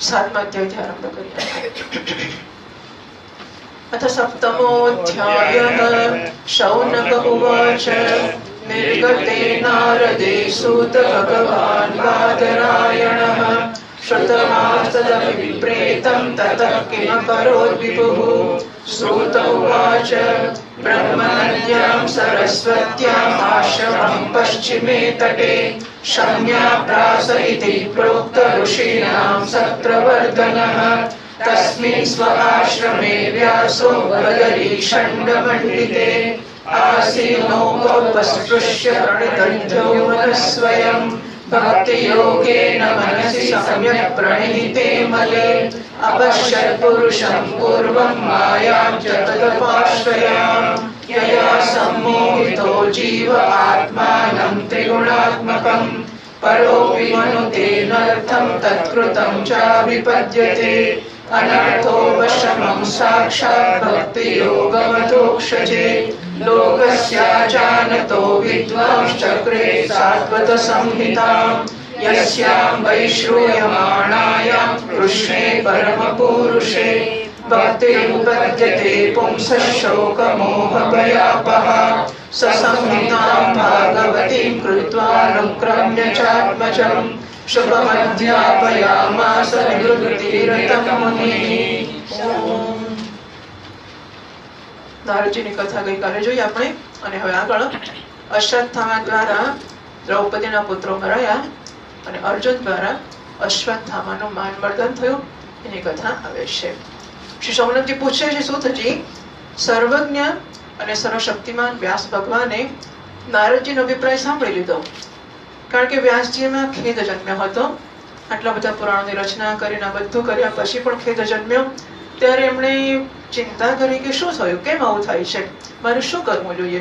સાતમા અધ્યાયથી આરંભ કરીએ. अथ सप्तमोऽध्यायः. शौनक उवाच. निर्गते नारदे सूत भगवान् बादरायणः श्रुतमास्तदभिप्रेतं ततः किमकरोत् विभुः. सूत उवाच. ब्रह्मनद्यां सरस्वत्याम् आश्रमं पश्चिमे तटे शम्याप्रास इति प्रोक्त ऋषीणां सत्रवर्धनः. तस्मिन् स्व आश्रमे व्यासो बदरीषण्डमण्डिते आसीनोपस्पृश्य प्रणिदग्धो मनस्वयं भक्तियोगेन मनसि सम्यक् प्रणिहिते मले अपश्यत् पुरुषं पूर्वं मायां च तदपाश्रयां यया सम्मोहितो जीव आत्मानं त्रिगुणात्मकं परोऽपि मनुते नर्थं तत्कृतं चाभिपद्यते अनर्थोपशमं साक्षात् भक्तियोगमधोक्षजे लोकस्याजानतो विद्वांश्चक्रे सात्वतसंहितां यस्यां वैश्रूयमाणायां कृष्णे परमपुरुषे भक्तिरुपद्यते पुंसः शोकमोहभयापहा स संहितां भागवतीं कृत्वानुक्रम्य चात्मजम् शुभमध्यापयामास निवृत्तिरतं मुनिः. નારદજીની કથા ગઈકાલે જોઈ આપણે અને હવે આગળ અશ્વત્થામા દ્વારા દ્રૌપદીના પુત્રો મરાયા અને અર્જુન દ્વારા અશ્વત્થામાનું માનવર્ધન થયું એની કથા આવે છે. શ્રી સૌનકજી પૂછે છે સૂતજી, સર્વજ્ઞ અને સર્વશક્તિમાન વ્યાસ ભગવાને નારદજીનો અભિપ્રાય સાંભળી લીધો, કારણ કે વ્યાસજીમાં ખેદ જન્મ્યો હતો. આટલા બધા પુરાણોની રચના કરીને બધું કર્યા પછી પણ ખેદ જન્મ્યો. ત્યારે એમણે ચિંતા કરી કે શું થયું, કેમ આવું થાય છે, મારે શું કરવું જોઈએ.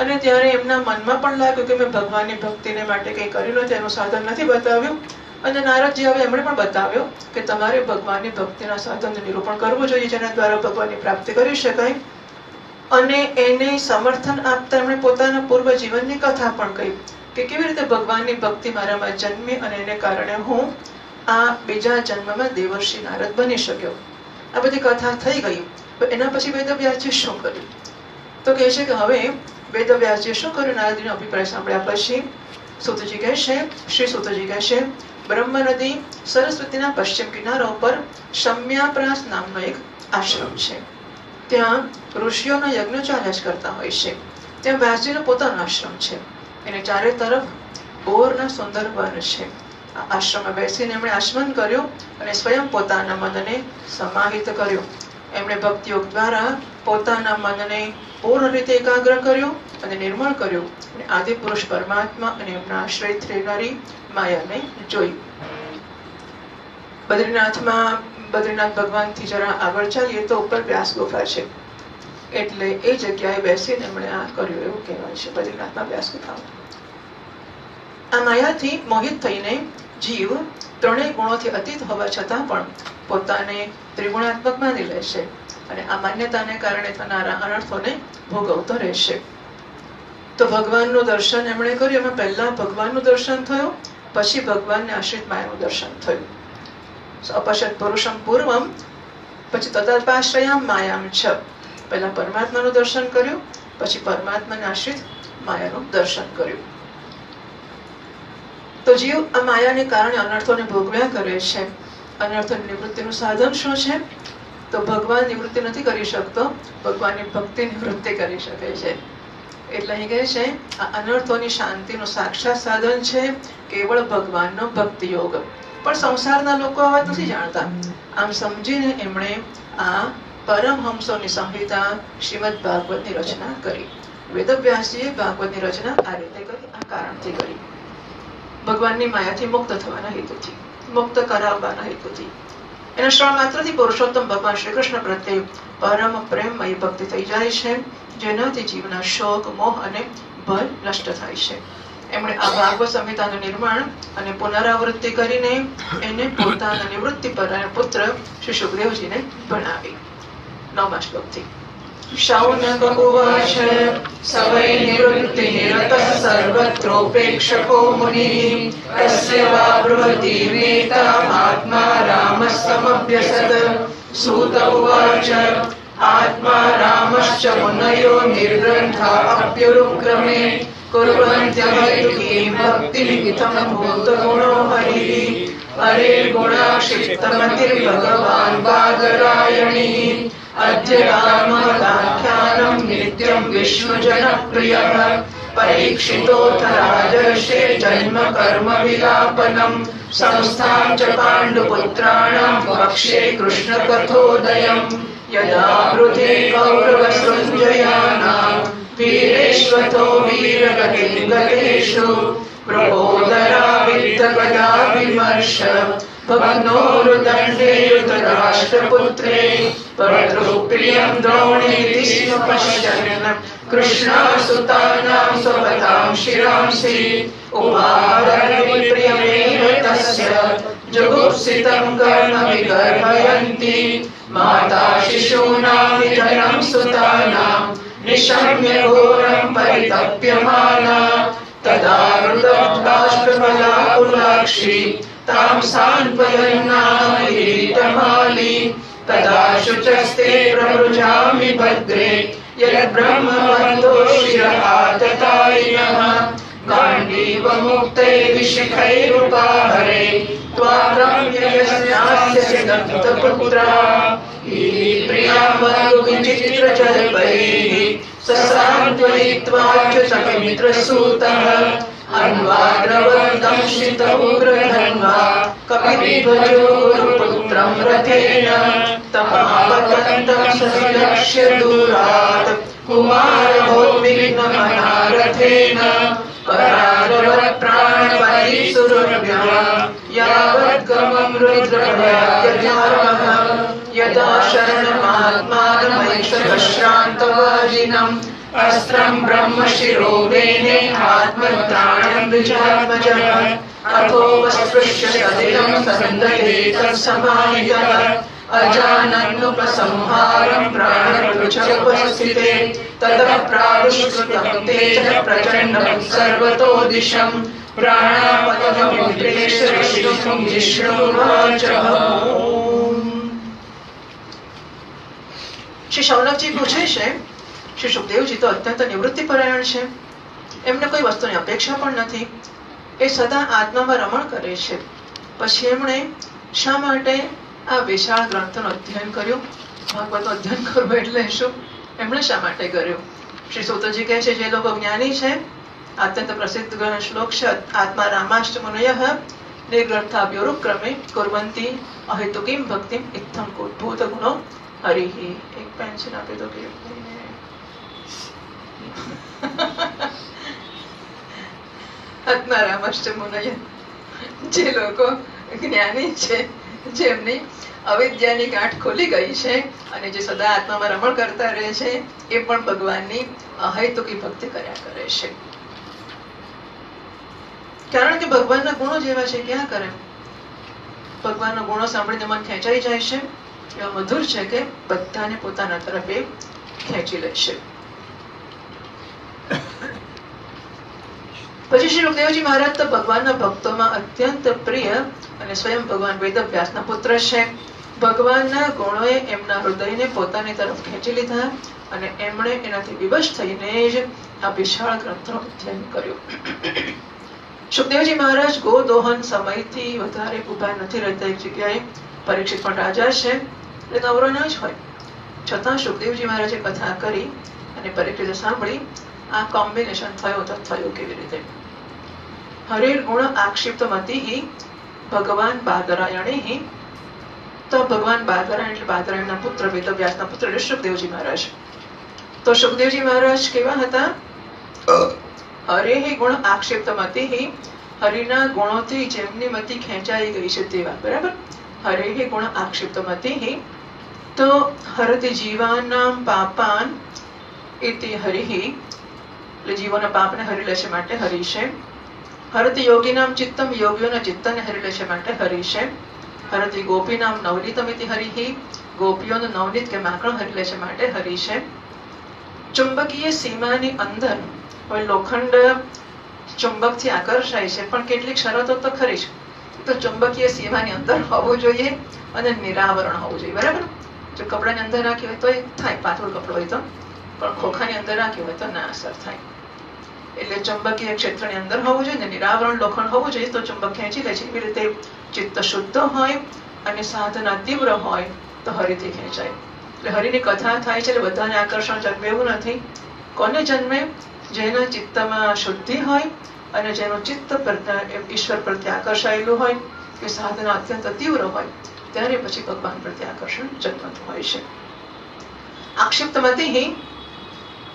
અને ત્યારે એમના મનમાં પણ લાગ્યું કે મેં ભગવાનની ભક્તિને માટે કંઈ કર્યું નથી, એનું સાધન નથી બતાવ્યું. અને નારદજી હવે એમણે પણ બતાવ્યું કે તમારે ભગવાનની ભક્તિના સાધનનું નિરૂપણ કરવું જોઈએ, જેના દ્વારા ભગવાનની પ્રાપ્તિ કરી શકાય. અને એને સમર્થન આપતા એમણે પોતાના પૂર્વ જીવનની કથા પણ કહી કે કેવી રીતે ભગવાનની ભક્તિ મારામાં જન્મી અને એને કારણે હું આ બીજા જન્મમાં દેવર્ષિ નારદ બની શક્યો. આ બધી કથા થઈ ગઈ. એના પછી વેદવ્યાસજી શું કર્યું, તો કહે છે કે હવે વેદવ્યાસજીએ શું કર્યું, નારદજીનો અભિપ્રાય સાંભળ્યા પછી સૂતજી કહે છે, શ્રી સૂતજી કહે છે, બ્રહ્મ નદી સરસ્વતીના પશ્ચિમ કિનારા ઉપર શમ્યાપ્રાસ નામનો એક આશ્રમ છે. ત્યાં ઋષિઓના યજ્ઞ ચાલ્યા જ કરતા હોય છે. ત્યાં વ્યાસજીનો પોતાનો આશ્રમ છે. એને ચારે તરફ બોરના સુંદર વન છે. આ આશ્રમમાં બેસીને એમણે આચમન કર્યું અને સ્વયં પોતાના મનને સમાહિત કર્યું. એમણે ભક્તિયોગ દ્વારા પોતાના મનને પૂર્ણ રીતે એકાગ્ર કર્યું અને નિર્મળ કર્યું અને આદિ પુરુષ પરમાત્મા અને એમના આશ્રય રહેનારી માયાને જોઈ. બદ્રીનાથ ભગવાનથી જરા આગળ ચાલીએ તો ઉપર વ્યાસ ગુફા છે, એટલે એ જગ્યાએ બેસીને એમણે આ કર્યું એવું કહેવાય છે, બદ્રીનાથમાં વ્યાસ ગુફા. આ માયાથી મોહિત થઈને જીવ ત્રણેય ગુણોથી અતીત હોવા છતાં પણ પોતાને ત્રિગુણાત્મક માની લે છે અને આ માન્યતાને કારણે થનારા અનર્થોને ભોગવતો રહેશે. તો ભગવાનનું દર્શન એમણે કર્યું. એમાં પહેલા ભગવાનનું દર્શન થયું, પછી ભગવાનને આશ્રિત માયાનું દર્શન થયું. અપશ્યત પુરુષમ પૂર્વમ, પછી તદાપાશ્રયામ માયામ છ. પહેલા પરમાત્માનું દર્શન કર્યું, પછી પરમાત્માને આશ્રિત માયાનું દર્શન કર્યું. તો જીવ આ માયાને કારણે અનર્થોને ભોગવ્યા કરે છે. અનર્થોની નિવૃત્તિનું સાધન શું છે, તો ભગવાન નિવૃત્તિ નથી કરી શકતો, ભગવાનની ભક્તિ નિવૃત્તિ કરી શકે છે. એટલે અહીં કહે છે આ અનર્થોની શાંતિનું સાક્ષાત સાધન છે કેવળ ભગવાનનો ભક્તિ યોગ. પણ સંસારના લોકો આ વાત નથી જાણતા. આમ સમજીને એમણે આ પરમહંસોની સંહિતા શ્રીમદ ભાગવતની રચના કરી. વેદવ્યાસજીએ ભાગવતની રચના આ રીતે કરી, આ કારણથી કરી. ભગવાનની માયાથી મુક્ત થવાના હેતુથી, મુક્ત કરાવવાના હેતુથી. એના શ્રવણ માત્રથી પુરુષોત્તમ ભગવાન શ્રી કૃષ્ણ પ્રત્યે પરમ પ્રેમમય ભક્તિ થઈ જાય છે, જેનાથી જીવના શોક, મોહ અને ભય નષ્ટ થાય છે. એમણે આ ભાગવત સંહિતાનું નિર્માણ અને પુનરાવૃત્તિ કરીને એને પોતાના નિવૃત્તિ પરાયણ પુત્ર શ્રી સુખદેવજીને ભણાવી. 9મા શ્લોકથી शौनक उवाच स वै निवृत्तिनिरतः सर्वत्रोपेक्षको मुनिः तस्य वा बृहती नेतामात्मा रामस्तमभ्यसत्। सूत उवाच आत्मा रामश्च मुनयो निर्ग्रन्था अप्युरुक्रमे कुर्वन्त्यहैतुकीं भक्तिमित्थं भूतगुणो हरिः। हरेर्गुणाक्षिप्तमतिर्भगवान् बादरायणिः अद्य रामकथाख्यानं नित्यं विष्णुजनप्रियः। परीक्षितोऽथ राजर्षे जन्म कर्म विलापनं संस्थां च पाण्डुपुत्राणां वक्ष्ये कृष्णकथोदयम्। यदा वृथे कौरवसञ्जयानां वीरेष्वतो वीरगतिं गतेषु प्रबोधरा विद्तगदा विमर्श भग्नोरुदण्डे युतराष्ट्रपुत्रे भर्तृप्रियं द्रोणीति स्म पश्यन् कृष्णासुतानां स्वपतां शिरांसि उपाहरणविप्रियमेव तस्य जुगुप्सितं कर्म विगर्भयन्ति माता शिशूनां निधनं सुतानां निशम्य घोरं परितप्यमाना तदा हृदबाष्पफलाकुलाक्षी तां सान्त्वयन्नामकीटमाली तदा शुचस्ते प्रवृजामि भद्रे यद्ब्रह्मवन्तो शिरहाततायिनः गाण्डीवमुक्ते विशिखैरुपाहरे त्वारम्ययस्यास्य दत्तपुत्रा प्रिया बन्धुविचित्रजल्पैः ससान्त्वयित्वाच्युतमित्रसूतः अन्वाद्रवदंशितौग्रधन्वा कपिध्वजो गुरुपुत्रं रथेन तमापतन्तं सविलक्ष्य दूरात् कुमारभोद्विग्नमनारथेन परारवत्प्राणपतिसुरभ्यः यावद्गमं रुद्रभयाद्यजामः यदा शरणमात्मानमैषश्रान्तवाजिनम् अस्त्रं ब्रह्मशिरोवेणे आत्मत्राणं द्विजात्मजः अथो वस्पृश्य सलिलं सन्दधे तत्समाहितः अजानन्नुपसंहारं प्राणपृच्छोपस्थिते ततः प्रादुष्कृतं तेजः प्रचण्डं सर्वतो दिशं प्राणापदमुद्रेक्ष्य विष्णुं जिष्णुवाच। શ્રી શૌનકજી પૂછે છે શ્રી સુખદેવજી તો અત્યંત નિવૃત્તિપરાયણ છે, એમને કોઈ વસ્તુની અપેક્ષા પણ નથી, એ સદા આત્મામાં રમણ કરે છે, પછી એમણે શા માટે આ વિશાળ ગ્રંથનું અધ્યયન કર્યું? ભાગવતનું અધ્યયન કરવું એટલે શું? એમણે શા માટે કર્યું? શ્રી સૂતજી કહે છે જે લોકો જ્ઞાની છે, અત્યંત પ્રસિદ્ધ શ્લોક છે આત્મા રામાશ્ચ મુનયઃ નિર્ગ્રંથાભ્યોરુક્રમે કુર્વન્તિ અહેતુકીમ ભક્તિમ ઇત્થં ભૂત ગુણો હરિહી. એક પેન્શન આપી દો કે આત્મા રામાશ્ચ મુનયઃ, જે લોકો જ્ઞાની છે, જેમની અવિદ્યાની ગાંઠ ખોલી ગઈ છે અને જે સદા આત્મામાં રમણ કરતા રહે છે, એ પણ ભગવાનની અહેતુકી ભક્તિ કર્યા કરે છે. કારણ કે ભગવાનના ગુણો જેવા છે, ક્યાં કરે? ભગવાનના ગુણો સાંભળીને મન ખેંચાઈ જાય છે, એવા મધુર છે કે બધાને પોતાના તરફ એ ખેંચી લે છે. પછી શ્રી સુખદેવજી મહારાજ તો ભગવાનના ભક્તોમાં અત્યંત પ્રિય અને સ્વયં ભગવાન વેદવ્યાસના પુત્ર છે. ભગવાનના ગુણોએ એમના હૃદયને પોતાની તરફ ખેંચી લીધા અને એમણે એનાથી વિવશ થઈને જ આ વિશાળ ગ્રંથનું અધ્યયન કર્યું. સુખદેવજી મહારાજ ગોદોહન સમયથી વધારે ઉભા નથી રહેતા એક જગ્યાએ. પરીક્ષિત પણ રાજા છે એટલે નવરો ના જ હોય, છતાં સુખદેવજી મહારાજે કથા કરી અને પરીક્ષિતે સાંભળી. આ કોમ્બિનેશન થયું તો થયું કેવી રીતે? હરિર ગુણ આક્ષિપ્ત મતિઃ ભગવાન બાદરાયણિઃ. તો ભગવાન બાદરાયણ એટલે બાદરાયણના પુત્ર, વેદવ્યાસના પુત્ર એટલે સુખદેવજી મહારાજ. તો સુખદેવજી મહારાજ કેવા હતા? હરેહ ગુણ આક્ષિપ્ત મતિઃ, હરિના ગુણોથી જેમની મતિ ખેંચાઈ ગઈ છે તેવા. બરાબર? હરેહ ગુણ આક્ષિપ્ત મતિઃ. તો હરતિ જીવાનામ પાપાન ઇતિ હરિઃ, એટલે જીવોના પાપને હરી લેશે માટે હરિ છે. હરતિ યોગીનામ ચિત્તમ, યોગીઓના ચિત્તને હરી લેશે માટે હરિ છે. હરતિ ગોપીનામ નવનીતમ ઇતિ હરિઃ, ગોપીઓનું નવનીત કે માખણ હરી લેશે માટે હરિ છે. ચુંબકીય સીમાની અંદર હવે લોખંડ ચુંબકથી આકર્ષાય છે, પણ કેટલીક શરતો તો ખરી છે. તો ચુંબકીય સીમાની અંદર હોવું જોઈએ અને નિરાવરણ હોવું જોઈએ. બરાબર. જો કપડાની અંદર રાખ્યું હોય તો એ થાય, પાતળું કપડું હોય તો, પણ ખોખાની અંદર રાખ્યું હોય તો ના અસર થાય. એટલે ચુંબકીય ક્ષેત્રની અંદર હોવું જોઈએ ને નિરાવરણ લોખંડ હોવું જોઈએ તો ચુંબક ખેંચી લે છે. એવી રીતે ચિત્ત શુદ્ધ હોય અને સાધના તીવ્ર હોય તો હરિથી ખેંચાય. એટલે હરિની કથા થાય છે એટલે બધાને આકર્ષણ જન્મે એવું નથી. કોને જન્મે? જેના ચિત્તમાં શુદ્ધિ હોય અને જેનું ચિત્ત ઈશ્વર પ્રત્યે આકર્ષાયેલું હોય, કે સાધના અત્યંત તીવ્ર હોય, ત્યારે પછી ભગવાન પ્રત્યે આકર્ષણ જન્મતું હોય છે. આક્ષિપ્તમતી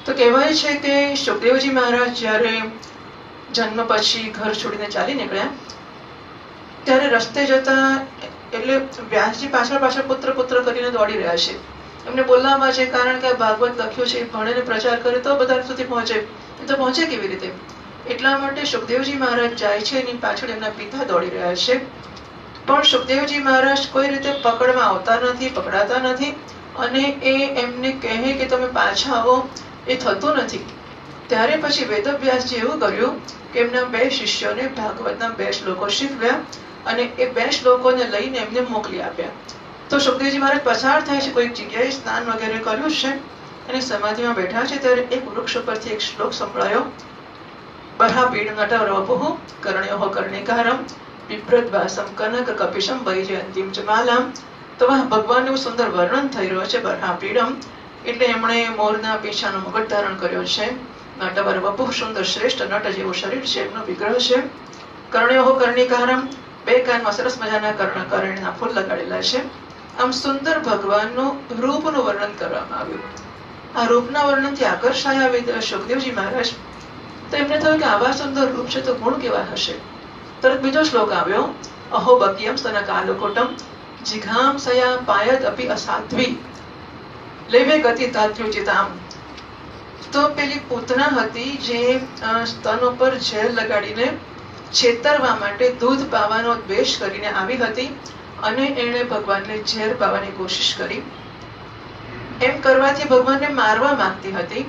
તો કહેવાય છે કે સુખદેવજી મહારાજ જ્યારે જન્મ પછી ઘર છોડીને ચાલી નીકળ્યા ત્યારે રસ્તે જતા એટલે વ્યાસજી પાછળ પાછળ પુત્ર પુત્ર કરીને દોડી રહ્યા છે. એમને બોલવામાં છે, કારણ કે ભાગવત લખ્યું છે, ભણે ને પ્રચાર કરે તો બધા સુધી પહોંચે. એ તો પહોંચે કેવી રીતે? એટલા માટે સુખદેવજી મહારાજ જાય છે, એની પાછળ એમના પિતા દોડી રહ્યા છે. પણ સુખદેવજી મહારાજ કોઈ રીતે પકડમાં આવતા નથી, પકડાતા નથી, અને એ એમને કહે કે તમે પાછા આવો, એ થતું નથી. ત્યારે પછી વેદવ્યાસજી એવું કર્યું કે એમના 2 શિષ્યોને ભાગવતના 2 શ્લોકો શીખવ્યા અને એ 2 શ્લોકોને લઈને એમને મોકલી આપ્યા. તો સુખદેવજી મહારાજ પસાર થાય છે, કોઈક જગ્યાએ સ્નાન વગેરે કર્યું છે અને સમાધિમાં બેઠા છે, ત્યારે એક વૃક્ષ પરથી એક શ્લોક સંભળાયો. બર્હાપીડ નટવરવપુઃ કર્ણયોઃ કર્ણિકારમ બિભ્રદ્વાસમ કનક કપિશમ વૈજયંતીમ ચ માલામ. તો ભગવાનનું સુંદર વર્ણન થઈ રહ્યો છે. બર્હાપીડમ એટલે એમણે મોરના પીછાનો મુગટ ધારણ કર્યો છે. નટવરવપુઃ સુંદર શ્રેષ્ઠ નટ જેવું શરીર છે, એમનો વિગ્રહ છે. કર્ણયોઃ કર્ણિકારમ 2 કાનમાં સરસ મજાના કર્ણના ફૂલ લગાડેલા છે. આમ સુંદર ભગવાનનું રૂપનું વર્ણન કરવામાં આવ્યું. આ રૂપના વર્ણનથી આકર્ષાયા સુખદેવજી મહારાજ. તો એમને થયું કે આવા સુંદર રૂપ છે તો ગુણ કેવા હશે. તરત બીજો શ્લોક આવ્યો. અહો બક્યમ સ્તન કાલકોટમ જીઘામ સયા પાયદ અપી અસાધ્વી લેવે ગતિ તાત્યુચિતામ. તો પેલી પૂતના હતી જે સ્તન ઉપર ઝેર લગાડીને છેતરવા માટે દૂધ પાવાનો દ્વેષ કરીને આવી હતી અને એણે ભગવાનને ઝેર પાવાની કોશિશ કરી. એમ કરવાથી ભગવાનને મારવા માંગતી હતી.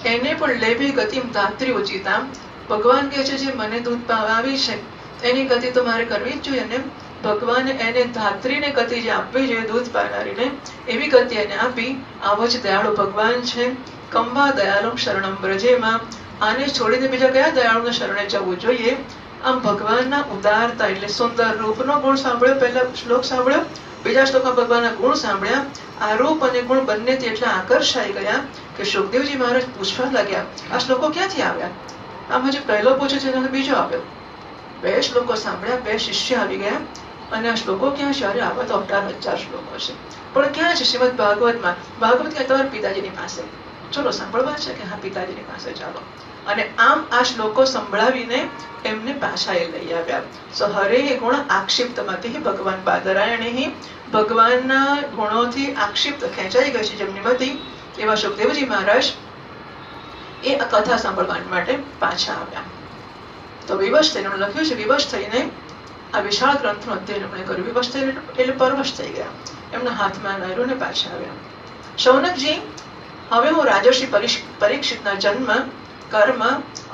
એને પણ લેભી ગતિમ ધાત્રી ઉચિતામ. ભગવાન કહે છે જે મને દૂધ પાવા આવી છે એની ગતિ તો મારે કરવી જ જોઈએ ને. ભગવાને એને ધાત્રીને ગતિ જે આપવી જોઈએ દૂધ પાનારીને, એવી ગતિ એને આપી. આવો જ દયાળુ ભગવાન છે. કંબા દયાળુ શરણમ બ્રજેમાં. આને છોડીને બીજા કયા દયાળુને શરણે જવું જોઈએ? આમ ભગવાનના ઉદારતા એટલે સુંદર રૂપનો ગુણ સાંભળ્યો, પહેલા શ્લોક સાંભળ્યો, બીજા શ્લોકમાં ભગવાનના ગુણ સાંભળ્યા. આ રૂપ અને ગુણ બંનેથી એટલા આકર્ષાઈ ગયા કે સુખદેવજી મહારાજ પૂછવા લાગ્યા, આ શ્લોકો ક્યાંથી આવ્યા? આમ હજી પહેલો પૂછે છે અને બીજો આવ્યો. 2 શ્લોકો સાંભળ્યા, 2 શિષ્ય આવી ગયા અને આ શ્લોકો ક્યાં છે? અરે આવા તો 18,000 શ્લોકો છે, પણ ક્યાં છે? શ્રીમદ ભાગવતમાં. ભાગવત ક્યાં? તમારા પિતાજીની પાસે. ચલો સાંભળવા છે કે હા, પિતાજીની પાસે ચાલો. અને આમ આ શ્લોકો સંભળાવીને એમને પાછા એ લઈ આવ્યા. સો હરે ગુણ આક્ષિપ્તમતી ભગવાન બાદરાયણે. ભગવાનના ગુણોથી આક્ષિપ્ત ખેંચાઈ ગઈ છે જેમની મતિ, એવા સુખદેવજી મહારાજ એ આ કથા સાંભળવા માટે પાછા આવ્યા. તો વિવશ થઈને લખ્યું છે, વિવશ થઈને આ વિશાળ ગ્રંથનું અધ્યયન એમણે કર્યું. વિવશ થઈને એટલે પરવશ થઈ ગયા. એમના હાથમાં નાયરોને પાછા આવ્યા. શૌનકજી, હવે હું રાજર્ષિ પરીક્ષિતના જન્મ, કર્મ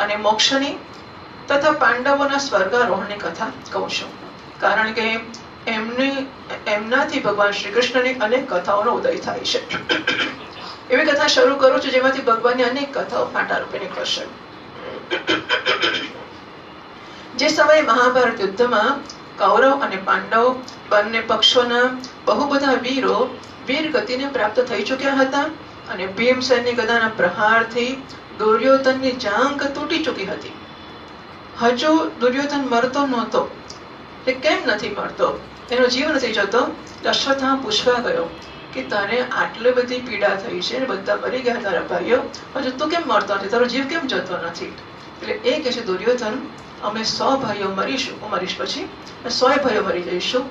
અને મોક્ષની તથા પાંડવોના સ્વર્ગારોહણની કથા કહું છું. કારણ કે એમનાથી ભગવાન શ્રી કૃષ્ણની અનેક કથાઓનો ઉદય થાય છે. એવી કથા શરૂ કરું છું જેમાંથી ભગવાનની અનેક કથાઓ ફાંટા રૂપે નીકળશે. જે સમયે મહાભારત યુદ્ધમાં કૌરવ અને પાંડવ બંને પક્ષોના બહુ બધા વીરો વીર ગતિને પ્રાપ્ત થઈ ચૂક્યા હતા અને ભીમસેનની ગદાના પ્રહારથી દુર્યોધનની જાંઘ તૂટી ચૂકી હતી. હજુ દુર્યોધન મરતો નહોતો. એ કેમ નથી મરતો? એનો જીવ નથી જતો. અશ્વત્થામા પૂછવા ગયો કે તને આટલી બધી પીડા થઈ છે, બધા મરી ગયા તારા ભાઈઓ, હજુ તું કેમ મરતો નથી? તારો જીવ કેમ જતો નથી? એટલે એ કહે છે, દુર્યોધન, અમે 100 ભાઈઓ મરીશું, હું મરીશ પછી 100 ભાઈઓ મરી જઈશું.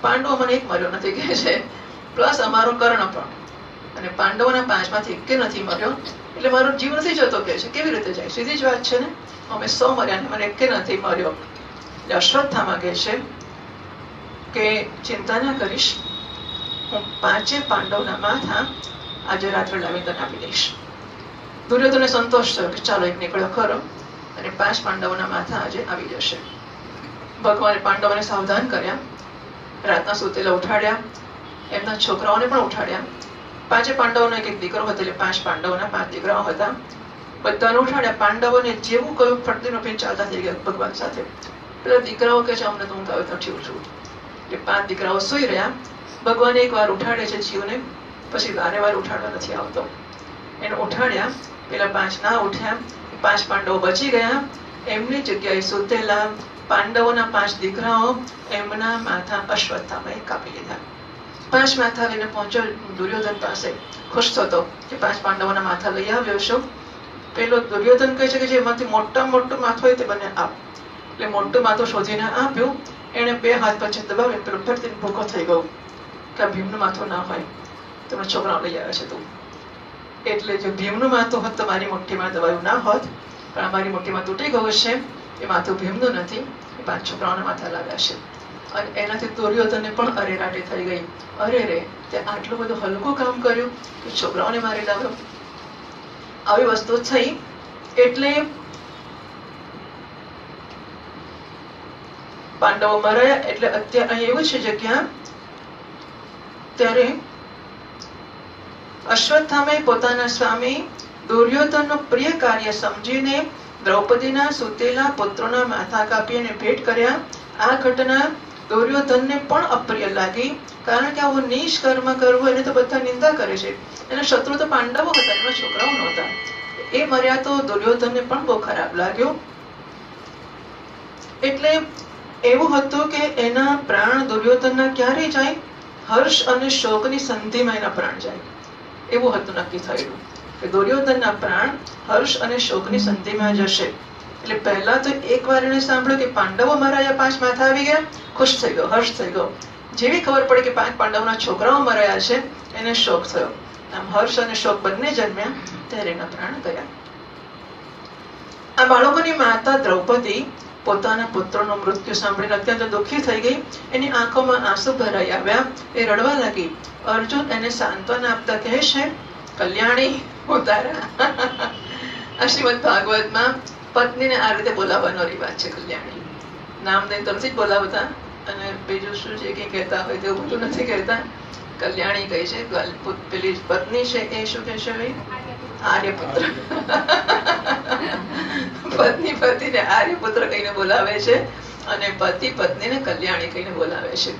પાંડવો મને એક મર્યો નથી કહે છે, પ્લસ અમારો કર્ણ પણ, અને પાંડવોના 5માંથી એક નથી મર્યો, એટલે મારો જીવ નથી જતો કહે છે. કેવી રીતે જાય? સીધી જ વાત છે ને. અમે 100 મર્યા, મને એક નથી મર્યો. એટલે અશ્વત્થામા કહે છે કે ચિંતા ના કરીશ, હું 5 પાંડવના માથા આજે રાત્રે લાવી તને આપી દઈશ. દુર્યોધનને સંતોષ થયો કે ચાલો એક નીકળ્યો ખરો, અને 5 પાંડવોના માથા આજે આવી જશે. ભગવાને પાંડવોને સાવધાન કર્યા, રાતના સુતેલા ઉઠાડ્યા, એમના છોકરાઓને પણ ઉઠાડ્યા. 5 પાંડવોનો એક દીકરો હતો, એટલે 5 પાંડવોના 5 દીકરાઓ હતા. બધાને ઉઠાડ્યા. પાંડવોને જેવું કહ્યું ફટદીનો પીને ચાલતા થઈ ગયા ભગવાન સાથે. પેલા દીકરાઓ કહે છે અમને તો હું કહ્યું નથી ઉઠું. એટલે 5 દીકરાઓ સુઈ રહ્યા. ભગવાન એક વાર ઉઠાડે છે જીવને, પછી વારે વાર ઉઠાડવા નથી આવતો. એને ઉઠાડ્યા, પેલા 5 ના ઉઠ્યા. 5 પાંડવો બચી ગયા. એમની જગ્યાએ સુતેલા પાંડવોના 5 દીકરાઓ એમના માથા અશ્વત્થામાએ કાપી લીધા. 5 માથા લઈને પહોંચ્યો દુર્યોધન પાસે, ખુશ થતો કે 5 પાંડવોના માથા લઈ આવ્યો છું. પેલો દુર્યોધન કહે છે કે જે એમાંથી મોટું માથું હોય તે મને આપ. એટલે મોટું માથું શોધીને આપ્યું. એને 2 હાથ પછી દબાવી પેલો ફરીથી ભૂખો થઈ ગયો કે આ ભીમનું માથું ના હોય, તમે છોકરાઓ લઈ આવ્યા છે તું. એટલે જો ભીમનું માથું હોત તો મારી મુઠ્ઠીમાં દબાયું ના હોત, પણ અમારી મુઠ્ઠીમાં તૂટી ગયું છે. એ માથું ભીમનું નથી, એ 5 છોકરાઓના માથા લાગ્યા છે. અને એનાથી દુર્યોધનને પણ અરેરાટી થઈ ગઈ. અરે રે, તે આટલું બધું હલકું કામ કર્યું કે છોકરાઓને મારી લાવ્યો. આવી વસ્તુ થઈ. એટલે પાંડવો મરાયા. એટલે અત્યારે અહીં એવું છે જગ્યા, ત્યારે અશ્વત્થામાએ પોતાના સ્વામી દુર્યોધનનું પ્રિય કાર્ય સમજીને દ્રૌપદીના સુતેલા પુત્રોના માથા કાપી અને ભેટ કર્યા. આ ઘટના દુર્યોધનને પણ અપ્રિય લાગી, કારણ કે આવું નીચ કર્મ કરવું એને તો બધા નિંદા કરે છે. એના શત્રુ તો પાંડવો હતા, એમાં છોકરાઓ નહોતા. એ મર્યા તો દુર્યોધનને પણ બહુ ખરાબ લાગ્યો. એટલે એવું હતું કે એના પ્રાણ દુર્યોધનના ક્યારે જાય? હર્ષ અને શોકની સંધિમાં એના પ્રાણ જાય, એવું હતું નક્કી થયેલું કે દુર્યોધનના પ્રાણ હર્ષ અને શોકની સંધિમાં જશે. એટલે પહેલા તો એક વાર એને સાંભળ્યું કે પાંડવો મરાયા, 5 માથા આવી ગયા, ખુશ થઈ ગયો, હર્ષ થઈ ગયો. જેવી ખબર પડી કે 5 પાંડવોના છોકરાઓ મરાયા છે, એને શોક થયો. આમ હર્ષ અને શોક બંને જન્મ્યા, ત્યારે એના પ્રાણ ગયા. આ બાળકોની માતા દ્રૌપદી પોતાના પુત્રનું મૃત્યુ સાંભળીને અત્યંત દુઃખી થઈ ગઈ. એની આંખોમાં આંસુ ભરાઈ આવ્યા. એ રડવા લાગી. અર્જુન એને સાંત્વના આપતા કહે છે, કલ્યાણી ઉતારા. આ શ્રીમદ ભાગવતમાં પત્નીને આ રીતે બોલાવવાનો રિવાજ છે. કલ્યાણી નામ દઈને તરથી જ બોલાવતા. અને બીજું શું છે કે કહેતા હોય તેવું બધું નથી કહેતા. કલ્યાણી કહે છે. પેલી પત્ની છે એ શું કહે છે? આર્યપુત્ર. પત્ની પતિને આર્યપુત્ર કહીને બોલાવે છે, અને પતિ પત્નીને કલ્યાણી કહીને બોલાવે છે.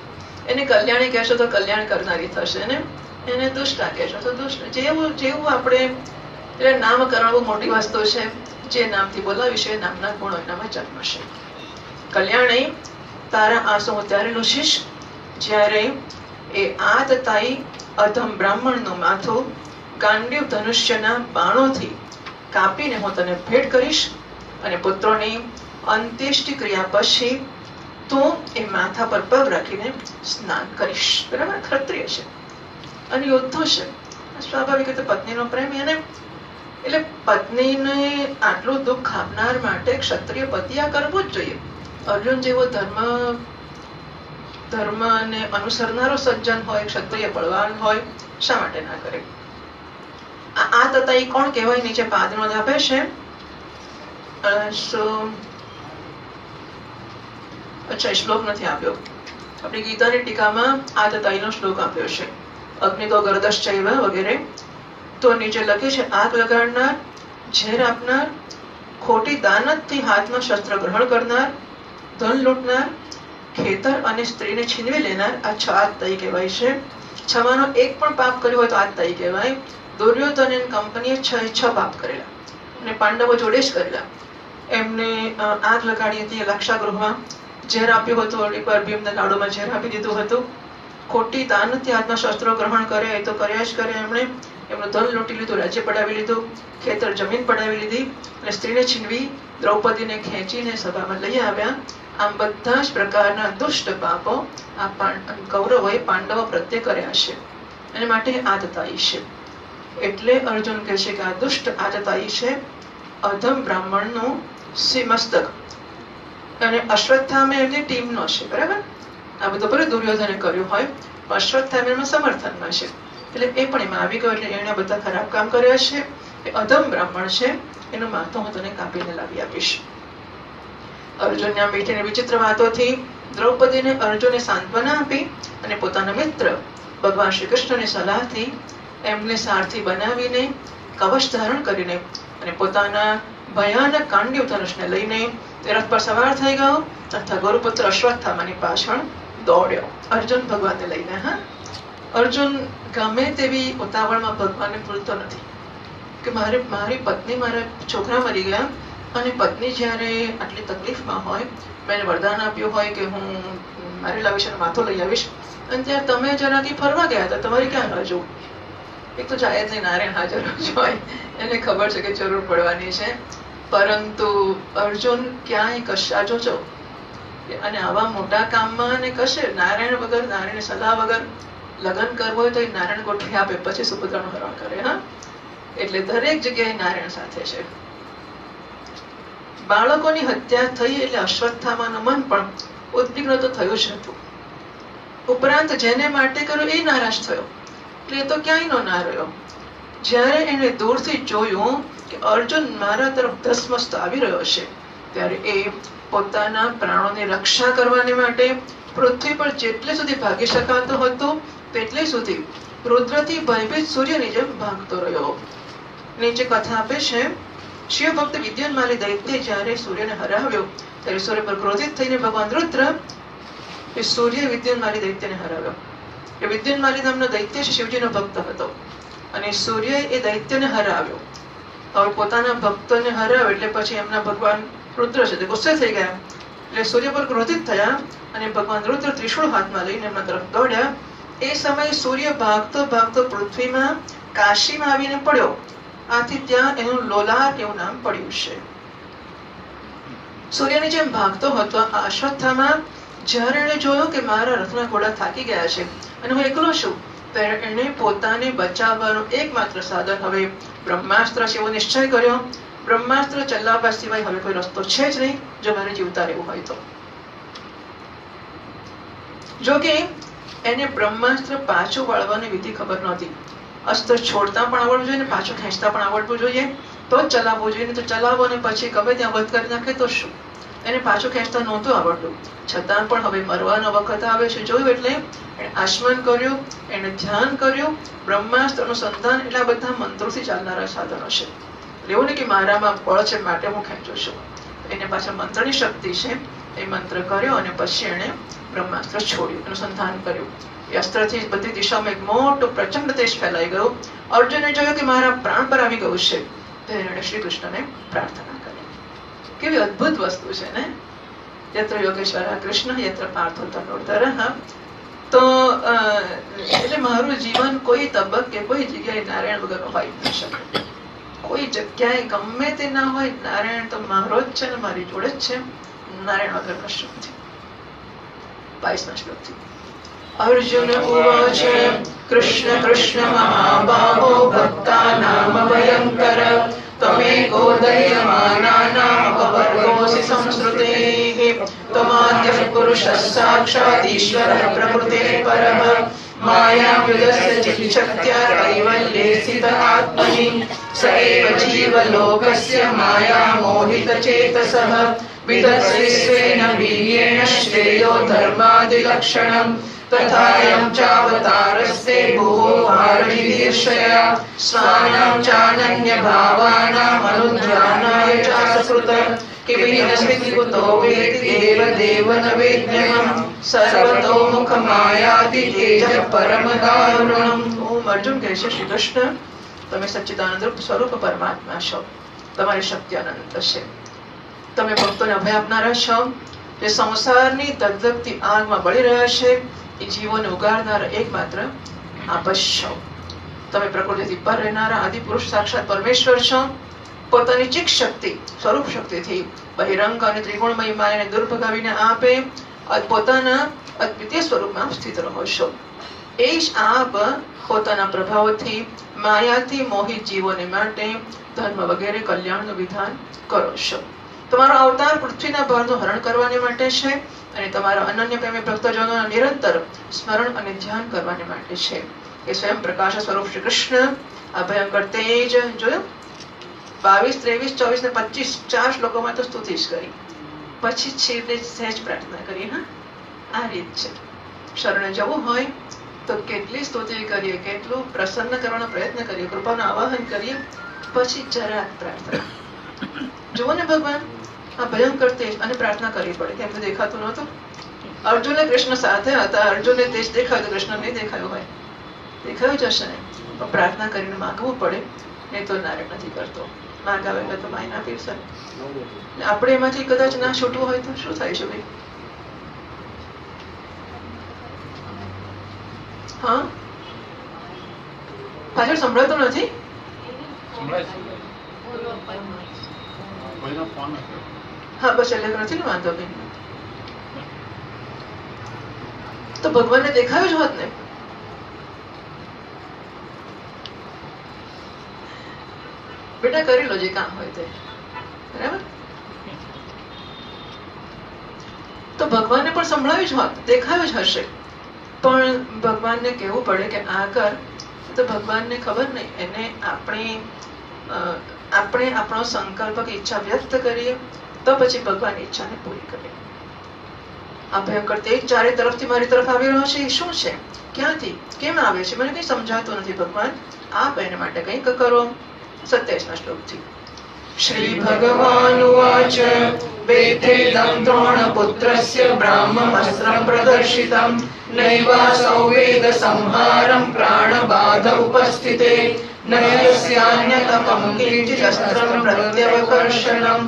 એને કલ્યાણી કહેશો તો કલ્યાણ કરનારી થશે ને, એને દુષ્ટા કહેશો તો દુષ્ટ. જેવું આપણે એટલે નામકરણ બહુ મોટી વસ્તુ છે. જે નામથી બોલાવીશ એ નામના ગુણો એનામાં જન્મશે. કલ્યાણી, તારા આંસુ હું ત્યારે લૂછીશ જ્યારે એ આતતાઈ અધમ બ્રાહ્મણનું માથું ગાંડીવ ધનુષ્યના બાણોથી કાપીને હું તને ભેટ કરીશ. અને પુત્રોની અંત્યેષ્ટિ ક્રિયા પછી તું એ માથા પર પગ રાખીને સ્નાન કરીશ. બરાબર? ક્ષત્રિય છે અને યોદ્ધો છે, સ્વાભાવિક રીતે પત્નીનો પ્રેમ. એને એટલે પત્નીને આટલું દુઃખ આપનાર માટે ક્ષત્રિય પતિ આ કરવું જ જોઈએ. અર્જુન જેવો ધર્મને અનુસરનારો સજ્જન હોય, ક્ષત્રિય બળવાન હોય, શા માટે ના કરે? આ તથા એ કોણ કહેવાય? નીચે પાદનો આપે છે. અચ્છા, શ્લોક નથી આપ્યો. આપણી ગીતાની ટીકામાં આ તથાઈનો શ્લોક આપ્યો છે. અગ્નિતો ગર્દશ્ચૈવ વગેરે. તો નીચે લખે છે, આગ લગાડનાર, ઝેર આપનાર, ખોટી દાનતથી હાથમાં શસ્ત્ર ગ્રહણ કરનાર, ધન લૂંટનાર, ખેતર અને સ્ત્રીને છીનવી લેનાર, આ 6 આતતાઈ કહેવાય છે. 6માંનો એક પણ પાપ કર્યું હોય તો આતતાઈ કહેવાય. દુર્યોધન કંપનીએ 6 પાપ કરેલા અને પાંડવો જોડે જ કરેલા. એમને આગ લગાડી હતી લાક્ષાગૃહમાં, ઝેર આપ્યું હતું, એકવાર ભીમને લાડુમાં ઝેર આપી દીધું હતું. ખોટી દાનથી હાથમાં શસ્ત્રો ગ્રહણ કરે એ તો કર્યા જ કરે. એમણે એમનું ધન લૂંટી લીધું, રાજ્ય પડાવી લીધું, ખેતર જમીન પડાવી લીધી, અને સ્ત્રીને છીનવી દ્રૌપદીને ખેંચીને સભામાં લઈ આવ્યા. આમ બધા જ પ્રકારના દુષ્ટ પાપો આ કૌરવોએ પાંડવો પ્રત્યે કર્યા છે, અને માટે આતતાઈ છે. એટલે અર્જુન કહે છે કે આ દુષ્ટ આતતાઈ છે, અધમ બ્રાહ્મણનું મસ્તક. અને અશ્વત્થામે એમની ટીમનો છે. બરાબર? આ બધું ભલે દુર્યોધને કર્યું હોય, અશ્વત્થામે એમાં સમર્થનમાં છે. એટલે એ પણ એમાં આવી ગયો. એટલે એને બધા ખરાબ કામ કર્યા છે. એ અધમ બ્રાહ્મણ છે, એનું માથું હું તને કાપીને લાવી આપીશ. અર્જુનના મીઠી વિચિત્ર વાતોથી દ્રૌપદીને અર્જુને સાંત્વના આપી અને પોતાના મિત્ર ભગવાન શ્રી કૃષ્ણની સલાહથી એમને સારથી બનાવીને કવચ ધારણ કરીને અને પોતાના ભયાનક કાંડિવ ધનુષને લઈને તે રથ પર સવાર થઈ ગયો તથા ગુરુપુત્ર અશ્વત્થામાની પાછળ દોડ્યો અર્જુન ભગવાનને લઈને. અર્જુન ગમે તેવી ઉતાવળમાં ભગવાનને ભૂલતો નથી કે મારી પત્ની, મારા છોકરા મરી ગયા અને પત્ની જ્યારે આટલી તકલીફમાં હોય, મેં વરદાન આપ્યું હોય કે હું મારેલા વિશે માથું લઈ આવીશ, અને ત્યારે તમે જરાકી ફરવા ગયા હતા, તમારી ક્યાં રાહ જોવું? એક તો જાય જ નહીં, નારાયણ હાજર જ હોય, એને ખબર છે કે જરૂર પડવાની છે. પરંતુ અર્જુન ક્યાંય કશા જોજો અને આવા મોટા કામમાં અને કશે નારાયણ વગર, નારાયણ સલાહ વગર લગ્ન કરવું હોય તો એ નારાયણ ગોઠવી આપે, પછી સુભદ્રાનું હરણ કરે. એટલે દરેક જગ્યાએ નારાયણ સાથે છે. બાળકોની હત્યા થઈ એટલે અશ્વત્થામાનું મન પણ ઉદ્વિગ્ન તો થયું જ હતું. ઉપરાંત જેને માટે કર્યો એ નારાજ થયો, એટલે એ તો ક્યાંય નો ના રહ્યો. જ્યારે એને દૂરથી જોયું કે અર્જુન મારા તરફ ધસમસતો આવી રહ્યો છે, ત્યારે એ પોતાના પ્રાણોની રક્ષા કરવાને માટે પૃથ્વી પર જેટલે સુધી ભાગી શકાતો હતો તેટલે સુધી રુદ્રથી ભયભીત સૂર્યની જેમ ભાગતો રહ્યો. નીચે કથા આપે છે, શિવ ભક્ત વિદ્યુન્માલી દૈત્ય જ્યારે સૂર્યને હરાવ્યો ત્યારે સૂર્ય પર ક્રોધિત થઈને ભગવાન રુદ્ર એ સૂર્ય વિદ્યુન્માલી દૈત્યને હરાવ્યો. એ વિદ્યુન્માલી નામનો દૈત્ય શિવજીનો ભક્ત હતો અને સૂર્ય એ દૈત્યને હરાવ્યો. હવે પોતાના ભક્તોને હરાવ્યો એટલે પછી એમના ભગવાન રુદ્ર છે તે ગુસ્સે થઈ ગયા, એટલે સૂર્ય પર ક્રોધિત થયા અને ભગવાન રુદ્ર ત્રિશૂળ હાથમાં લઈને એમના તરફ દોડ્યા. એ સમયે સૂર્ય ભાગતો ભાગતો પૃથ્વીમાં કાશીમાં આવીને પડ્યો. આથી ત્યાં એનું લોલાર એવું નામ પડ્યું છે. સૂર્યની જેમ ભાગતો હતો આ અશ્વત્થામા જ્યારે એને જોયું કે મારા રથના ઘોડા થાકી ગયા છે અને હું એકલો છું, ત્યારે એને પોતાને બચાવવાનું એકમાત્ર સાધન હવે બ્રહ્માસ્ત્ર છે એવો નિશ્ચય કર્યો. બ્રહ્માસ્ત્ર ચલાવવા સિવાય હવે કોઈ રસ્તો છે જ નહીં જો મારે જીવતા રહેવું હોય તો. જોકે એને બ્રહ્માસ્ત્ર પાછું વાળવાની વિધિ ખબર નહોતી. અસ્ત્ર છોડતા પણ આવડવું જોઈએ ને પાછું ખેંચતા પણ આવડવું જોઈએ તો જ ચલાવવું જોઈએ. તો ચલાવો અને પછી ગમે ત્યાં વધ કરી નાખે તો શું? એને પાછું ખેંચતા નહોતું આવડતું, છતાં પણ હવે મરવાનો વખત આવે છે જોયું એટલે એને આચમન કર્યું, એને ધ્યાન કર્યું. બ્રહ્માસ્ત્ર અનુસંધાન એટલા બધા મંત્રોથી ચાલનારા સાધનો છે. એવું નહીં કે મારામાં બળ છે માટે હું ખેંચું છું, એને પાછળ મંત્રની શક્તિ છે. એ મંત્ર કર્યો અને પછી એને બ્રહ્માસ્ત્ર છોડ્યું, અનુસંધાન કર્યું. એ અસ્ત્રથી બધી દિશામાં એક મોટું પ્રચંડ તેજ ફેલાઈ ગયું. અર્જુને જોયું કે મારા પ્રાણ પર આવી ગયું છે, ત્યારે એણે શ્રી કૃષ્ણને પ્રાર્થના કરી. કેવી અદ્ભુત વસ્તુ છે ને! યત્ર યોગેશ્વર કૃષ્ણ યત્ર પાર્થો તનોર્ધરઃ. તો એટલે મારું જીવન કોઈ તબક્કે કોઈ જગ્યાએ નારાયણ વગર હોય ન શકે. કોઈ જગ્યાએ ગમે તે ના હોય, નારાયણ તો મારો જ છે ને મારી જોડે જ છે. નારાયણ વગર કશું નથી. 22મા શ્લોકથી અર્જુન ઉવાચ કૃષ્ણ કૃષ્ણ મહાબાહો ભક્તાનામ ભયંકર તમેકો દયમાનાનામ અપવર્ગોસि સંસ્કૃતેઃ ત્વમાદ્યઃ પુરુષः સાક્ષાत् ઈશ્વરः પ્રકૃતેઃ પરઃ માયાવ્યુદસ્ય ચિત્શક્ત્યા કૈવલ્યે સ્થિત આત્મનિ સ એવ જીવલોકસ્ય માયા મોહિતચેતસઃ વિદસ્ય સ્વેન વીર્યેણ શ્રેયો ધર્માદિલક્ષણम् તથાયં ચાવતારસ્તે ભુવો ભારવિદીર્ષયા સ્વાનાં ચાનન્ય ભાવાનાં અનુધ્યાનાય ચાસકૃત કિમિનસ્મિતિ કુતો વેતિ દેવ દેવ ન વેદ્યમં સર્વતો મુખ માયાતિ તેજ પરમ દારુણમ. અર્જુન કહે છે, શ્રી કૃષ્ણ તમે સચ્ચિદાનંદ રૂપ સ્વરૂપ પરમાત્મા છો, તમારી શક્તિ અનંત છે, તમે ભક્તોને અભય આપનારા છો, જે સંસારની ધગધગતી આગમાં બળી રહ્યા છે એ જીવોને ઉગાડનારા એકમાત્ર આપ જ છો. તમે પ્રકૃતિથી પર રહેનારા આદિ પુરુષ સાક્ષાત પરમેશ્વર છો. પોતાની ચિક શક્તિ સ્વરૂપ શક્તિથી બહિરંગ અને ત્રિગુણમય માયાને દૂર ભગાવીને આપે પોતાના અદ્વિતીય સ્વરૂપમાં સ્થિત રહો છો. એ જ આપ પોતાના પ્રભાવથી માયાથી મોહિત જીવોને માટે ધર્મ વગેરે કલ્યાણનું વિધાન કરો છો. તમારો અવતાર પૃથ્વીના ભારનું હરણ કરવાને માટે છે અને તમારા અનન્ય પ્રેમી ભક્તજનોના નિરંતર સ્મરણ અને ધ્યાન કરવાને માટે છે. એ સ્વયં પ્રકાશ સ્વરૂપ શ્રી કૃષ્ણ આ ભયંકર તેજ જોયું 22, 23, 24 ને 25 4 શ્લોકોમાં તો સ્તુતિ જ કરી, પછી છેલ્લે સહેજ પ્રાર્થના કરી. હા, આ રીત છે. શરણે જવું હોય તો કેટલી સ્તુતિ કરીએ, કેટલું પ્રસન્ન કરવાનો પ્રયત્ન કરીએ, કૃપાનું આવાહન કરીએ, પછી જરાક પ્રાર્થના. જુઓ ને ભગવાન આ ભયંકર તેજ, અને પ્રાર્થના કરવી પડે, કેમ કે દેખાતું નહોતું. અર્જુને કૃષ્ણ સાથે હતા, અર્જુને તેજ દેખાયું તો કૃષ્ણ નહીં દેખાયું હોય, દેખાયું જ હશે ને, પણ પ્રાર્થના કરીને માંગવું પડે, નહીં તો નારાયણ નથી કરતો. માંગાવે એટલે તો માય ના પીરસે. આપણે એમાંથી કદાચ ના છૂટવું હોય તો શું થાય છે ભાઈ? હા, પાછળ સંભળાતું નથી. હા બસ એટલે નથી ને વાંધો ભાઈ. તો ભગવાનને દેખાયું જ હોત ને. બેટા કરી લો જે કામ હોય તે, બરાબર. તો ભગવાનને પણ સંભળાવ્યું જ હોત, દેખાયું જ હશે, પણ ભગવાનને કહેવું પડે કે આ કર. તો ભગવાનને ખબર નહીં, એને આપણે આપણો સંકલ્પ કે ઈચ્છા વ્યક્ત કરીએ તો પછી ભગવાન ઈચ્છાને પૂરી કરે. આ ભયંકર તેજ ચારે તરફથી મારી તરફ આવી રહ્યો છે, એ શું છે, ક્યાંથી, કેમ આવે છે, મને કઈ સમજાતું નથી. ભગવાન આપ એને માટે કંઈક કરો. 27મા શ્લોકથી. શ્રી ભગવાન ઉવાચ વેદેદં દ્રોણપુત્રસ્ય બ્રાહ્મણમસ્ત્રં પ્રદર્શિतं નૈવાસૌ વેદ સંહારં પ્રાણબાધ ઉપસ્થિતે ન યસ્યાન્યતમં કિંચિદસ્ત્રં પ્રત્યવકર્ષણં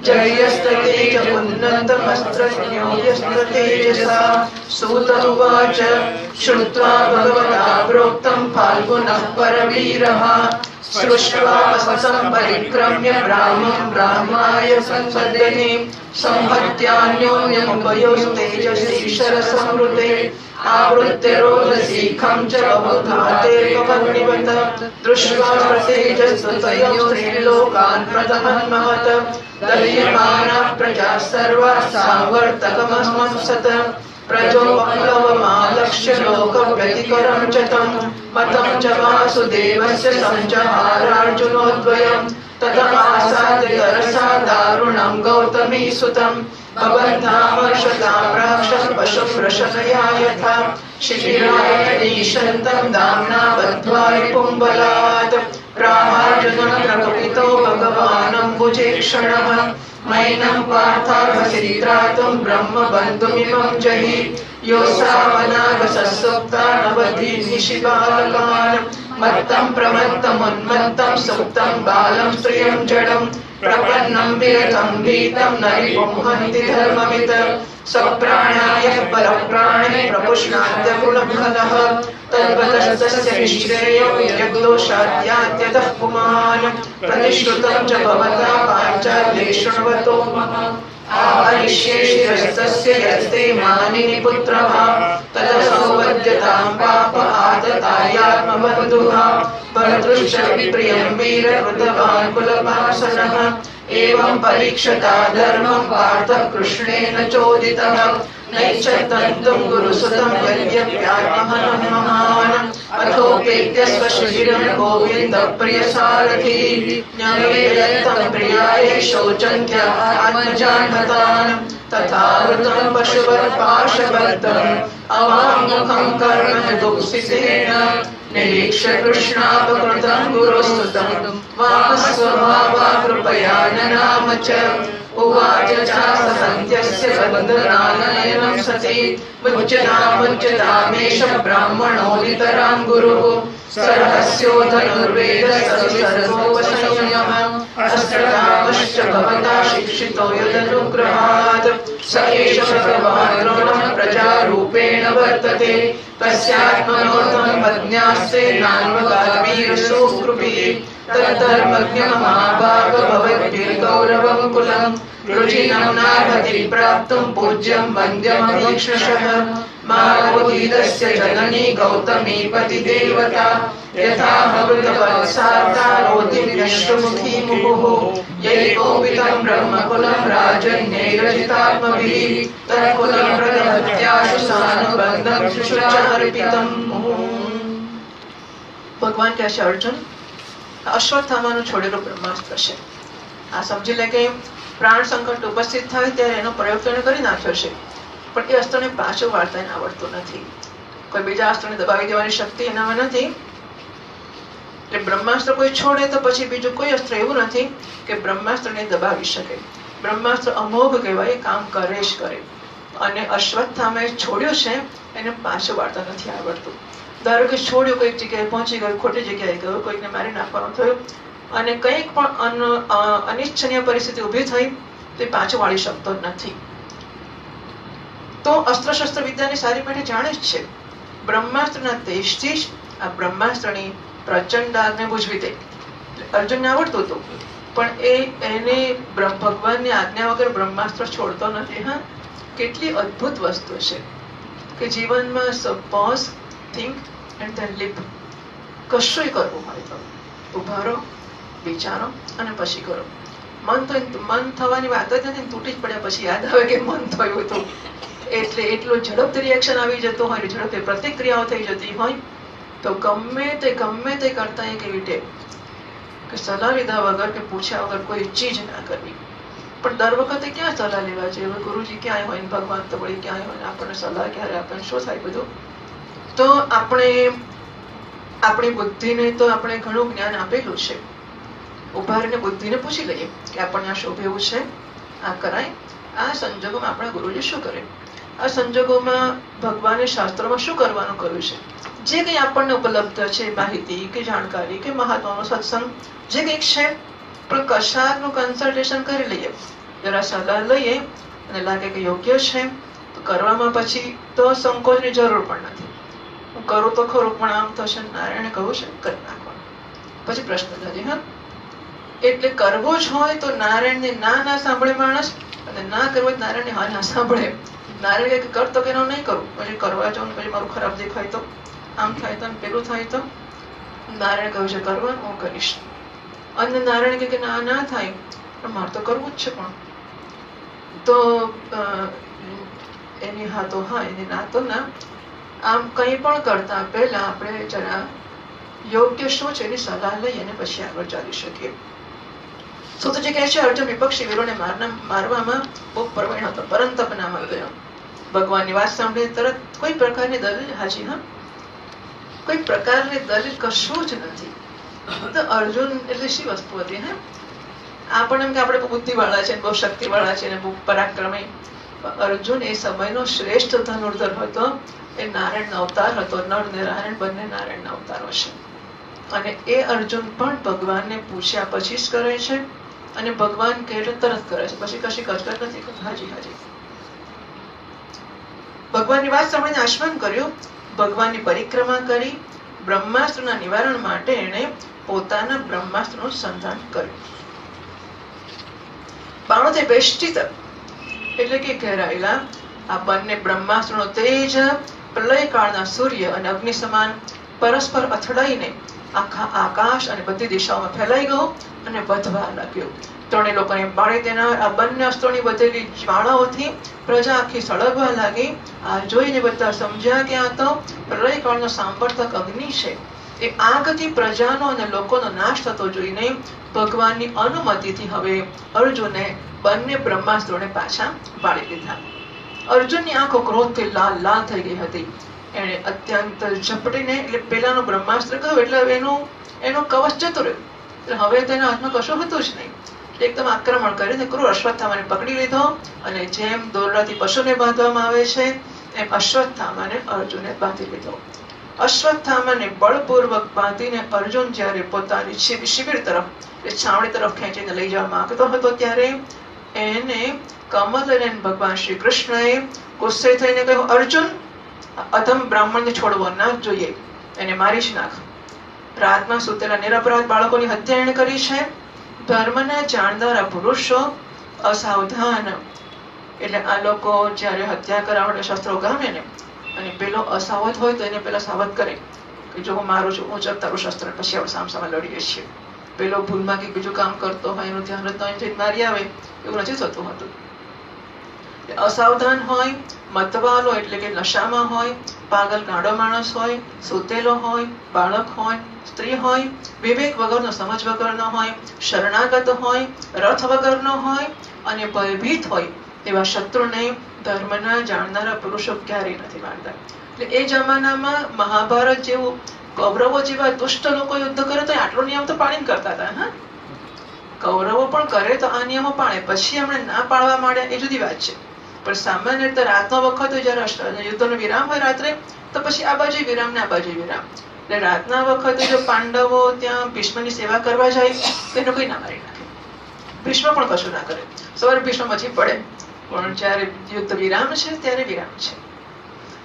જયસ્તતેજ ઉન્નતમસ્ત્રજ્ઞો યસ્તતેજસા. સૂત ઉવાચ શ્રુત્વા ભગવતા પ્રોક્तं ફાલ્ગુનઃ પરવીરः સૃષ્ટ્વા વસં પરિક્રમ્ય બ્રાહ્મં બ્રાહ્માય સંવદને સંહત્યાન્યોન્યમુપયોસ્તેજસી શરસમૃતે आवृत्य रोदसीखं च बहुधातेर्भवन्निवत दृष्ट्वा प्रतेजस्तुतयो स्त्रीलोकान् प्रथमन् महत दह्यमाना प्रजा सर्वा सावर्तकमहंसत प्रजोपप्लवमालक्ष्य लोकव्यतिकरं च तं मतं च वासुदेवस्य सञ्जहारार्जुनोद्वयम् ततमासाद्य तरसा दारुणं गौतमीसुतं भवन्तामर्षतां राक्षस पशुं वृषणया यथा शिशिराय ईशन्तं दाम्ना बद्ध्वा रिपुम्बलात् रामार्जुनं प्रकुपितो भगवानम्बुजेक्षणः मैनं पार्थार्हसित्रातुं ब्रह्मबन्धुमिमं जहि योऽसावनागसुप्ता नवधीनिशिबालकान् मत्तं प्रमत्तमुन्मत्तं सुप्तं बालं स्त्रियं जडं प्रपन्नं विरतं भीतं न रिपुंहन्ति धर्ममित सप्राणाय परप्राणे प्रपुष्णाद्यगुणफलः तद्वतस्तस्य निःश्रेयो यद्दोषाद्यात्यतः पुमान् प्रतिश्रुतं च भवता पाञ्चाल्ये शृण्वतो आहरिष्ये शिरस्तस्य यस्ते मानिनि पुत्रः तदसौ वद्यतां पाप आततायात्मबन्धुः भर्तृश्च विप्रियं वीरकृतवान् कुलपासनः एवं परीक्षता धर्मं पार्थः कृष्णेन चोदितः नैच्छन्तुं गुरुसुतं यद्यप्यात्महनं महान् अथोपेत्य स्वशिबिरं गोविन्दप्रियसारथिः ज्ञानेदत्तं प्रियाय शोचन्त्या आत्मजान्हतान् तथा वृतं पशुवत् पाशबद्धम् अवाङ्मुखं कर्म दुःसितेन निरीक्ष्य कृष्णापकृतं गुरुस्तुतं वामस्वभावा कृपया ननाम च उवाच चासहन्त्यस्य बन्धनानयनं सति मुच्यतामेष ब्राह्मणो नितरां गुरुः सरहस्यो धनुर्वेदसरसोपसंयमः अस्त्रकामश्च भवता शिक्षितो यदनुग्रहात् स एष भगवान् द्रोणः प्रजारूपेण वर्तते तस्यात्मनोऽहं पत्न्यास्ते नान्वगावीरसुकृभिः तद्धर्मज्ञमहाभाग भवद्भिर्गौरवं कुलं रुचिनं नार्हति प्राप्तुं पूज्यं वन्द्यममीक्षशः मारोदीदस्य जननी गौतमी पतिदेवता यथा मृतवत्सार्ता रोधिन्यश्रुमुखी मुहुः यैकोपितं ब्रह्मकुलं राजन्यैरजितात्मभिः तत्कुलं प्रदहत्याशु सानुबन्धं शुचार्पितम्. भगवान कहશે અર્જુન અશ્વત્થામાનું છોડેલું બ્રહ્માસ્ત્ર છે. આ સમજી લે કે પ્રાણ સંકટ ઉપસ્થિત થાય ત્યારે એનો પ્રયોગ તો એને કરી નાખ્યો છે, પણ એ અસ્ત્રને પાછું વાળતા એને આવડતું નથી. કોઈ બીજા અસ્ત્રને દબાવી દેવાની શક્તિ એનામાં નથી. એટલે બ્રહ્માસ્ત્ર કોઈ છોડે તો પછી બીજું કોઈ અસ્ત્ર એવું નથી કે બ્રહ્માસ્ત્રને દબાવી શકે. બ્રહ્માસ્ત્ર અમોઘ કહેવાય, કામ કરે જ કરે. અને અશ્વત્થામાએ છોડ્યું છે એને પાછું વાળતા નથી આવડતું. ધારો કે છોડ્યું, કોઈક જગ્યાએ પહોંચી ગયું, ખોટી જગ્યાએ ગયું, કોઈકને મારી નાખવાનું થયું અને કંઈક પણ અનિચ્છનીય પરિસ્થિતિ ઊભી થઈ તો એ પાછું વાળી શકતો નથી. તો અસ્ત્ર શસ્ત્ર વિદ્યાની સારી પેઢી જાણે જ છે. બ્રહ્માસ્ત્રના તેજથી જ આ બ્રહ્માસ્ત્રની પ્રચંડ આગને બુઝવી દે. અર્જુનને આવડતું હતું, પણ એને ભગવાનની આજ્ઞા વગર બ્રહ્માસ્ત્ર છોડતો નથી. હા, કેટલી અદ્ભુત વસ્તુ છે કે જીવનમાં suppose think and then leave. કશું કરવું હોય તો ઉભા રહો, વિચારો અને પછી કરો. મન થવાની વાત જ નથી, તૂટી જ પડ્યા પછી યાદ આવે કે મન થયું હતું. એટલે એટલું ઝડપથી રિએક્શન આવી જતું હોય, ઝડપથી પ્રતિક્રિયાઓ થઈ જતી હોય તો ગમે તે કરતા એક એવી ટેવ કે સલાહ લીધા વગર કે પૂછ્યા વગર કોઈ ચીજ ના કરવી. પણ દર વખતે ક્યાં સલાહ લેવા છે? હવે ગુરુજી ક્યાંય હોય, ભગવાન તો વળી ક્યાંય હોય, આપણને સલાહ ક્યારે આપે, શું થાય બધું? તો આપણી બુદ્ધિને તો આપણે ઘણું જ્ઞાન આપેલું છે. ઉભા રહીને બુદ્ધિને પૂછી લઈએ કે આપણને આ શોભ એવું છે, આ કરાય. આ સંજોગોમાં આપણા ગુરુજી શું કરે? આ સંજોગોમાં ભગવાને શાસ્ત્રોમાં શું કરવાનું કહ્યું છે? જે કંઈ આપણને ઉપલબ્ધ છે, માહિતી કે જાણકારી કે મહાત્માનો સત્સંગ જે કંઈક છે, પણ કશાકનું કન્સલ્ટેશન કરી લઈએ, જરા સલાહ લઈએ અને લાગે કે યોગ્ય છે તો કરવામાં પછી તો સંકોચની જરૂર પણ નથી. હું કરું તો ખરું, પણ આમ થશે, નારાયણે કહ્યું છે કરી નાખવાનું. પછી પ્રશ્ન થશે. હા, એટલે કરવો જ હોય તો નારાયણને ના સાંભળે માણસ, અને ના કરવો હોય નારાયણને હા ના સાંભળે. નારાયણ કે કરતો કે નહીં કરું, પછી કરવા જાઉં પછી મારું ખરાબ દેખાય તો, આમ થાય તો, પેલું થાય તો. નારાયણ કહ્યું છે કરવાનું, હું કરીશ. અને નારાયણ કે ના થાય પણ મારે તો કરવું જ છે. પણ તો એની હા તો હા, એની ના તો ના. આમ કંઈ પણ કરતા પહેલા આપણે જરા યોગ્ય શું છે એની સલાહ લઈ અને પછી આગળ ચાલી શકીએ. સુતજી કહે છે અર્જુન વિપક્ષી વીરોને મારવામાં બહુ પ્રવીણ હતો, પરંતપ નામાં ગયો. ભગવાનની વાત સાંભળી તરત કોઈ પ્રકારની દલીલ હાજી. હા, કોઈ પ્રકારની દલીલ કશું જ નથી. તો અર્જુન એટલે શી વસ્તુ હતી? હા, આપણને એમ કે આપણે બહુ બુદ્ધિવાળા છે, બહુ શક્તિવાળા છે, બહુ પરાક્રમી. અર્જુન એ સમયનો શ્રેષ્ઠ ધનુર્ધર હતો. એ નારાયણનો અવતાર હતો. નર ને નારાયણ બંને નારાયણના અવતારો છે. અને એ અર્જુન પણ ભગવાનને પૂછ્યા પછી જ કરે છે, અને ભગવાન કહે એટલે તરત કરે છે, પછી કશી કચકચ નથી કરતા. હાજી હાજી. ભગવાનની વાત સાંભળીને આશ્વાન કર્યું, ભગવાનની પરિક્રમા કરી, બ્રહ્માસ્ત્રના નિવારણ માટે એણે પોતાના બ્રહ્માસ્ત્રનું સંધાન કર્યું. બાણોથી બેષ્ટિત એટલે કે ઘેરાયેલા આ બંને બ્રહ્માસ્ત્રનો તેજ પ્રલય કાળના સૂર્ય અને અગ્નિ સમાન પરસ્પર અથડાઈને આખા આકાશ અને બધી દિશાઓમાં ફેલાઈ ગયો અને વધવા લાગ્યો. ત્રણેય લોકોને બાળી દેનાર આ બંને અસ્ત્રોની વધેલી જ્વાળાઓથી પ્રજા આખી સળગવા લાગી. આ જોઈને બધા સમજ્યા કે આ તો પ્રલય કાળનો સાંભળતક અગ્નિ છે. એ આગથી પ્રજાનો અને લોકોનો નાશ થતો જોઈને ભગવાનની અનુમતિથી હવે અર્જુને બંને બ્રહ્માસ્ત્રોને પાછા વાળી લીધા. અર્જુનની આંખો ક્રોધથી લાલ લાલ થઈ ગઈ હતી. એને અત્યંત ઝપટીને એટલે પેલાનો બ્રહ્માસ્ત્ર કહ્યું એટલે એનો કવચ જતો રહ્યો. એટલે હવે તેના હાથમાં કશું હતું જ નહીં. એકદમ આક્રમણ કરીને ક્રૂર અશ્વત્થામાને પકડી લીધો, અને જેમ દોરડાથી પશુને બાંધવામાં આવે છે એમ અશ્વત્થામાને અર્જુને બાંધી લીધો. અશ્વત્થામાને બળપૂર્વક બાંધીને અર્જુન જ્યારે પોતાની શિબિર તરફ છાવણી તરફ ખેંચીને લઈ જવા માંગતો હતો ત્યારે એને કમલનયન ભગવાન શ્રી કૃષ્ણએ ગુસ્સે થઈને કહ્યું, અર્જુન, અધમ બ્રાહ્મણને છોડવો ના જોઈએ, એને મારી જ નાખ. રાતમાં સૂતેલા નિરપરાધ બાળકોની હત્યા એને કરી છે. ધર્મના જાણનારા પુરુષો અસાવધાન એટલે આ લોકો જયારે હત્યા કરવા માટે શસ્ત્રો ગામે ને, અને પેલો અસાવધ હોય તો એને પેલા સાવધ કરે કે જો હું મારું છું, હું જબ તારું શસ્ત્ર, પછી આપણે સામસામે લડીએ છીએ. પેલો ભૂલમાં કે બીજું કામ કરતો હોય, એનું ધ્યાન જ નહીં મારી આવે, એવું નથી થતું હતું. અસાવધાન હોય, મતવાલો એટલે કે નશામાં હોય, પાગલ ગાંડો માણસ હોય, સૂતેલો હોય, બાળક હોય, સ્ત્રી હોય, વિવેક વગરનો, સમજ વગરનો હોય, શરણાગત હોય, રથ વગરનો હોય અને ભયભીત હોય એવા શત્રુને ધર્મના જાણનારા પુરુષો ક્યારેય નથી માનતા. એટલે એ જમાનામાં મહાભારત જેવું, કૌરવો જેવા દુષ્ટ લોકો યુદ્ધ કરે તો આટલો નિયમ તો પાળીને કરતા હતા. હા, કૌરવો પણ કરે તો આ નિયમો પાળે, પછી એમણે ના પાળવા માંડ્યા એ જુદી વાત છે. પણ સામાન્ય રીતે રાતનો વખત હોય, જયારે યુદ્ધનો વિરામ હોય રાત્રે, તો પછી આ બાજુ વિરામ ને આ બાજુ વિરામ. એટલે રાતના વખતે જો પાંડવો ત્યાં ભીષ્મની સેવા કરવા જાય તો એનો કોઈ ના મારી નાખે. ભીષ્મ પણ કશું ના કરે, સવારે ભીષ્મ પછી પડે, પણ જયારે યુદ્ધ વિરામ છે ત્યારે વિરામ છે.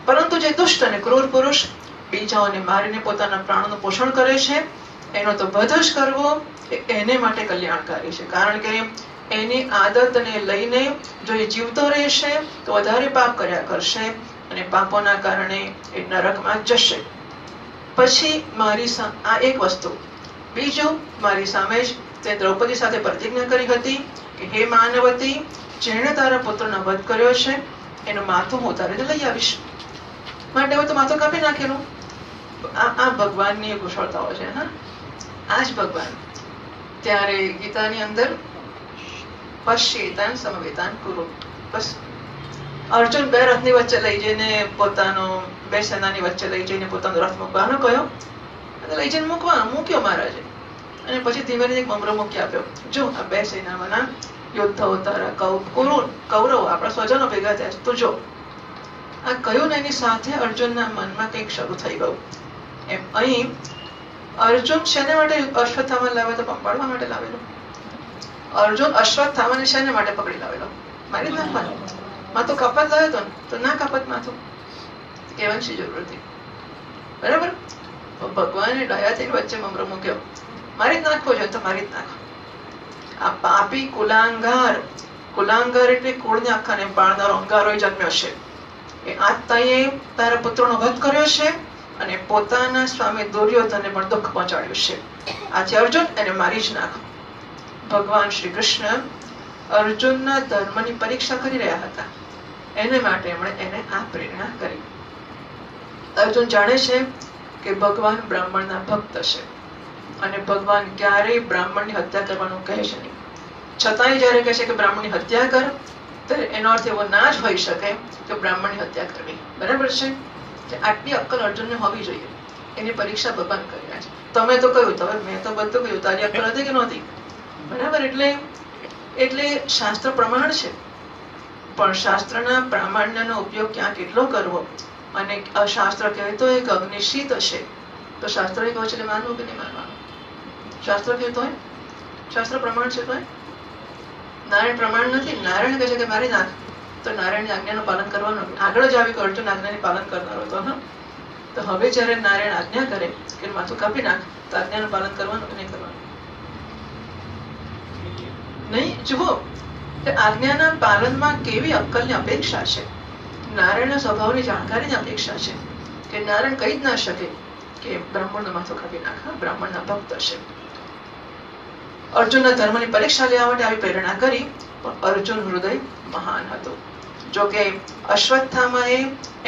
પરંતુ જે દુષ્ટ અને ક્રૂર પુરુષ બીજાઓને મારીને પોતાના પ્રાણનું પોષણ કરે છે, એનો તો વધ જ કરવો એને માટે કલ્યાણકારી છે. કારણ કે એની આદતને લઈને જો એ જીવતો રહેશે તો વધારે પાપ કર્યા કરશે અને પાપોના કારણે એ નરકમાં જશે. પછી મારી આ એક વસ્તુ. બીજું, મારી સામે જ તે દ્રૌપદી સાથે પ્રતિજ્ઞા કરી હતી કે હે માનવતી, જેણે તારા પુત્રનો વધ કર્યો છે એનું માથું હું તારે લઈ આવીશ. માટે હવે તો માથું કાપી નાખેલું. આ ભગવાનની કુશળતાઓ છે. હા, આ જ ભગવાન. ત્યારે ગીતાની અંદર પશ્યેતાન સમવેતાન કુરુ. બસ અર્જુન બે રથની વચ્ચે લઈ જઈને પોતાનો, બે સેનાની વચ્ચે લઈ જઈને પોતાનો રથ મૂકવાનો કહ્યો અને લઈ જઈને મૂક્યો મહારાજે. અને પછી ધીમે ધીમે મમરો મૂકી આપ્યો. જો આ બે સેનાઓના યોદ્ધાઓ તારા કૌરવ આપણા સ્વજનો ભેગા થયા છે, તું જો. આ કહ્યું ને એની સાથે અર્જુનના મનમાં કંઈક શરૂ થઈ ગયું. એમ અહીં અર્જુન શેને માટે અશ્વત્થામા લાવ્યો તો? પંપાળવા માટે લાવેલો. અર્જુન અશ્વત્થામાને શેને માટે પકડી લાવેલો? મારી નાખવાનો. માથું કાપત લાવ્યો હતો ને, તો ના કાપત માથું, કહેવાની શી જરૂર હતી? બરાબર. ભગવાને દયાથી વચ્ચે મમરો મૂક્યો. મારી જ નાખવો જોઈએ તો મારી જ નાખો. આ પાપી કુલાંગાર, કુલાંગાર એટલે કુળને આખાને પાળનારો અંગારો જન્મ્યો છે. એ આત્માએ તારા પુત્રનો વધ કર્યો છે અને પોતાના સ્વામી દુર્યોધનને પણ દુઃખ પહોંચાડ્યું છે. આથી અર્જુન એને મારી જ નાખો. ભગવાન શ્રી કૃષ્ણ અર્જુનના ધર્મની પરીક્ષા કરી રહ્યા હતા. એને માટે એમણે એને આ પ્રેરણા કરી. અર્જુન જાણે છે કે ભગવાન બ્રાહ્મણના ભક્ત છે અને ભગવાન ક્યારેય બ્રાહ્મણની હત્યા કરવાનું કહે છે નહીં. છતાંય જયારે કહે છે કે બ્રાહ્મણની હત્યા કર, ત્યારે એનો અર્થ એવો ના જ હોઈ શકે કે બ્રાહ્મણની હત્યા કરવી. બરાબર છે? આટલી અક્કલ અર્જુનને હોવી જોઈએ. એની પરીક્ષા ભગવાન કરી રહ્યા છે. તમે તો કહ્યું, તમે મેં તો બધું કહ્યું, તારી અક્કલ હતી કે નહોતી? બરાબર. એટલે શાસ્ત્ર પ્રમાણ છે, પણ શાસ્ત્રના પ્રામાણ્યનો ઉપયોગ ક્યાં કેટલો કરવો. અને શાસ્ત્ર કહેતો હોય કે અગ્નિશીત હશે, તો શાસ્ત્ર કહે છે માનવું કે નહીં માનવાનું? શાસ્ત્ર કહેતો હોય, શાસ્ત્ર પ્રમાણ છે તો નારાયણ પ્રમાણ નથી. નારાયણ કહે છે કે મારી નાખ, તો નારાયણની આજ્ઞાનું પાલન કરવાનું. આગળ જ આવી કે અર્જુન આજ્ઞાની પાલન કરનારો હતો. હા, તો હવે જયારે નારાયણ આજ્ઞા કરે કે માથું કાપી નાખ, તો આજ્ઞાનું પાલન કરવાનું કે નહીં કરવાનું? નહીં. જુઓ, આજ્ઞાના પાલનમાં કેવી અક્કલની અપેક્ષા છે. નારાયણના સ્વભાવની જાણકારીની અપેક્ષા છે કે નારાયણ કહી જ ના શકે કે બ્રાહ્મણનો માથું કાપી નાખ. બ્રાહ્મણના ભક્ત છે. અર્જુનના ધર્મની પરીક્ષા લેવા માટે આવી પ્રેરણા કરી, પણ અર્જુન હૃદય મહાન હતું. જોકે અશ્વત્થામાએ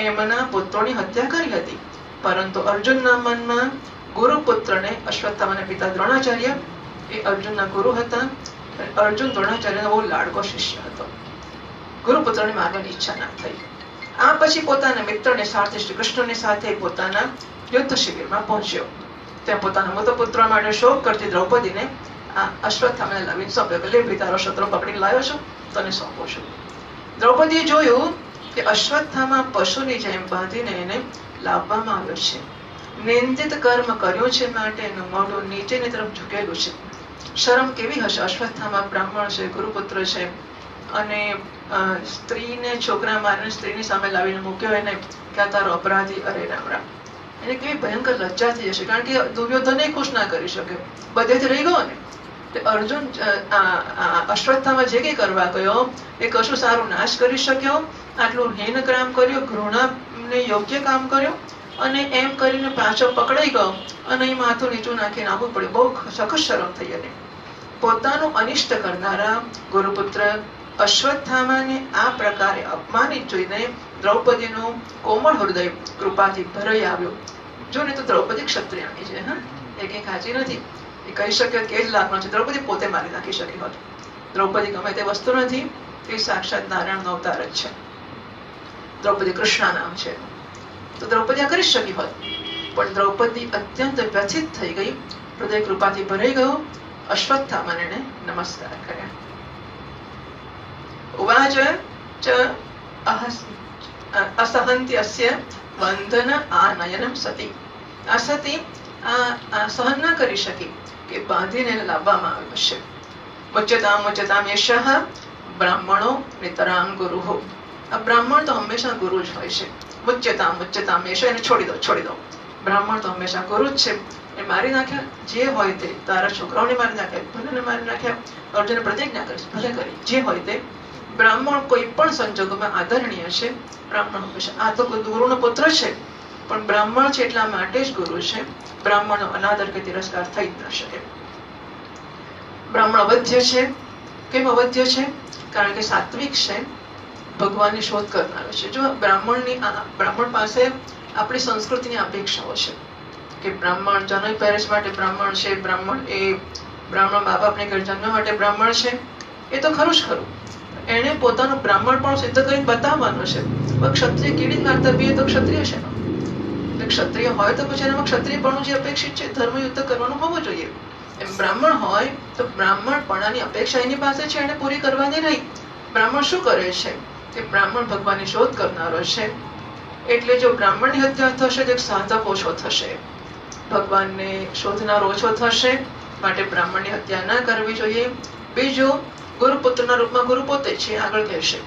એમના પુત્રોની હત્યા કરી હતી, પરંતુ અર્જુનના મનમાં ગુરુપુત્રને, અશ્વત્થામાના પિતા દ્રોણાચાર્ય એ અર્જુનના ગુરુ હતા. અર્જુન દ્રોણાચાર્યનો બહુ લાડકો શિષ્ય હતો. ગુરુપુત્રને મારવાની ઈચ્છા ના થઈ. આ પછી પોતાના મિત્રને સાથે, શ્રી કૃષ્ણની સાથે પોતાના યુદ્ધ શિબિરમાં પહોંચ્યો. ત્યાં પોતાના મૃત પુત્ર માટે શોક કરતી દ્રૌપદીને આ અશ્વત્થામાને લાવીને સોંપ્યો કે લે ભાઈ, તારો શત્રુ પકડીને લાવ્યો છું, તને સોંપું છું. દ્રૌપદીએ જોયું કે અશ્વત્થામા પશુની જેમ બાંધીને એને લાવવામાં આવ્યો છે. નિંદિત કર્મ કર્યું છે માટે એનું મોઢું નીચેની તરફ ઝૂકેલું છે. શરમ કેવી હશે? અશ્વત્થામા બ્રાહ્મણ છે, ગુરુપુત્ર છે, અને સ્ત્રીને, છોકરા મારીને સ્ત્રીની સામે લાવીને મૂક્યો એને કે આ તારો અપરાધી. અરે રામ રામ, એને કેવી ભયંકર લજ્જા થઈ જશે. કારણ કે દુર્યોધને ખુશ ના કરી શકે, બધેથી રહી ગયો ને. અર્જુન અશ્વત્થામા જે કઈ કરવા ગયો એ કશું સારું નાશ કરી શક્યો? આટલું હીન કામ કર્યું, ઘૃણાને યોગ્ય કામ કર્યું, અને એમ કરીને પાછો પકડાઈ ગયો અને એ માથું નીચું નાખીને આવવું પડ્યું. બહુ સખત શરમ થઈ. અને પોતાનું અનિષ્ટ કરનારા ગુરુપુત્ર અશ્વત્થામાને આ પ્રકારે અપમાનિત જોઈને દ્રૌપદીનું કોમળ હૃદય કૃપાથી ભરાઈ આવ્યું. જો ને તો દ્રૌપદી ક્ષત્રિયાણી છે, હા, એ કઈ કાચી નથી. એ કહી શકે કે જ લાગનો છે. દ્રૌપદી પોતે મારી નાખી શકી હોત. દ્રૌપદી ગમે તે વસ્તુ નથી, એ સાક્ષાત નારાયણનો અવતાર જ છે. દ્રૌપદી કૃષ્ણ નામ છે, તો દ્રૌપદી આ કરી શકી હોત. પણ દ્રૌપદી અત્યંત વ્યથિત થઈ ગઈ, હૃદય કૃપાથી ભરાઈ ગયું. અશ્વત્થામાને નમસ્કાર કર્યા. ઉવાચ ચ અસહંત્યસ્ય બંધન આનયનમ સતી. આ સતી આ સહન ના કરી શકી કે બાંધીને લાવવામાં આવ્યો છે. મુચ્યતામ મુચ્યતામ યશઃ બ્રાહ્મણો નિતરામ ગુરુઃ. આ બ્રાહ્મણ તો હંમેશા ગુરુ જ હોય છે. મુચ્યતામ મુચ્યતામ યશ, એને છોડી દો છોડી દો. બ્રાહ્મણ તો હંમેશા ગુરુ જ છે. એ મારી નાખ્યા જે હોય તે. તારા છોકરાઓને મારી નાખ્યા, ભલેને મારી નાખ્યા. અર્જુને પ્રતિજ્ઞા કરી, ભલે કરી, જે હોય તે. બ્રાહ્મણ કોઈ પણ સંજોગોમાં આદરણીય છે. બ્રાહ્મણ હંમેશા, આ તો ગુરુનો પુત્ર છે, પણ બ્રાહ્મણ છે એટલા માટે જ ગુરુ છે. બ્રાહ્મણનો અનાદર કે તિરસ્કાર થઈ જ ન શકે. બ્રાહ્મણ અવધ્ય છે. કેમ અવધ્ય છે? કારણ કે સાત્વિક છે, ભગવાનની શોધ કરનારો છે. જો બ્રાહ્મણ પાસે આપણી સંસ્કૃતિની અપેક્ષાઓ છે કે બ્રાહ્મણ જનોઈ પહેરસ માટે બ્રાહ્મણ છે, બ્રાહ્મણ મા બાપને ઘર જન્મવા માટે બ્રાહ્મણ છે. એ તો ખરું જ ખરું. એને પોતાનું બ્રાહ્મણ પણ સિદ્ધ કરીને બતાવવાનું છે. ક્ષત્રિય કેવી કર્તવ્ય, તો ક્ષત્રિય છે. ક્ષત્રિય હોય તો પછી એનામાં ક્ષત્રિયપણું જે અપેક્ષિત છે, ધર્મયુદ્ધ કરવાનું હોવું જોઈએ. એમ બ્રાહ્મણ હોય તો બ્રાહ્મણપણાની અપેક્ષા એની પાસે છે, એને પૂરી કરવાની નહીં. બ્રાહ્મણ શું કરે છે કે બ્રાહ્મણ ભગવાનની શોધ કરનારો છે. એટલે જો બ્રાહ્મણની હત્યા થશે તો એક સાધક ઓછો થશે, ભગવાનને શોધનાર ઓછો થશે. માટે બ્રાહ્મણની હત્યા ના કરવી જોઈએ. બીજું, ગુરુપુત્રના રૂપમાં ગુરુ પોતે છે. આગળ કહેશે,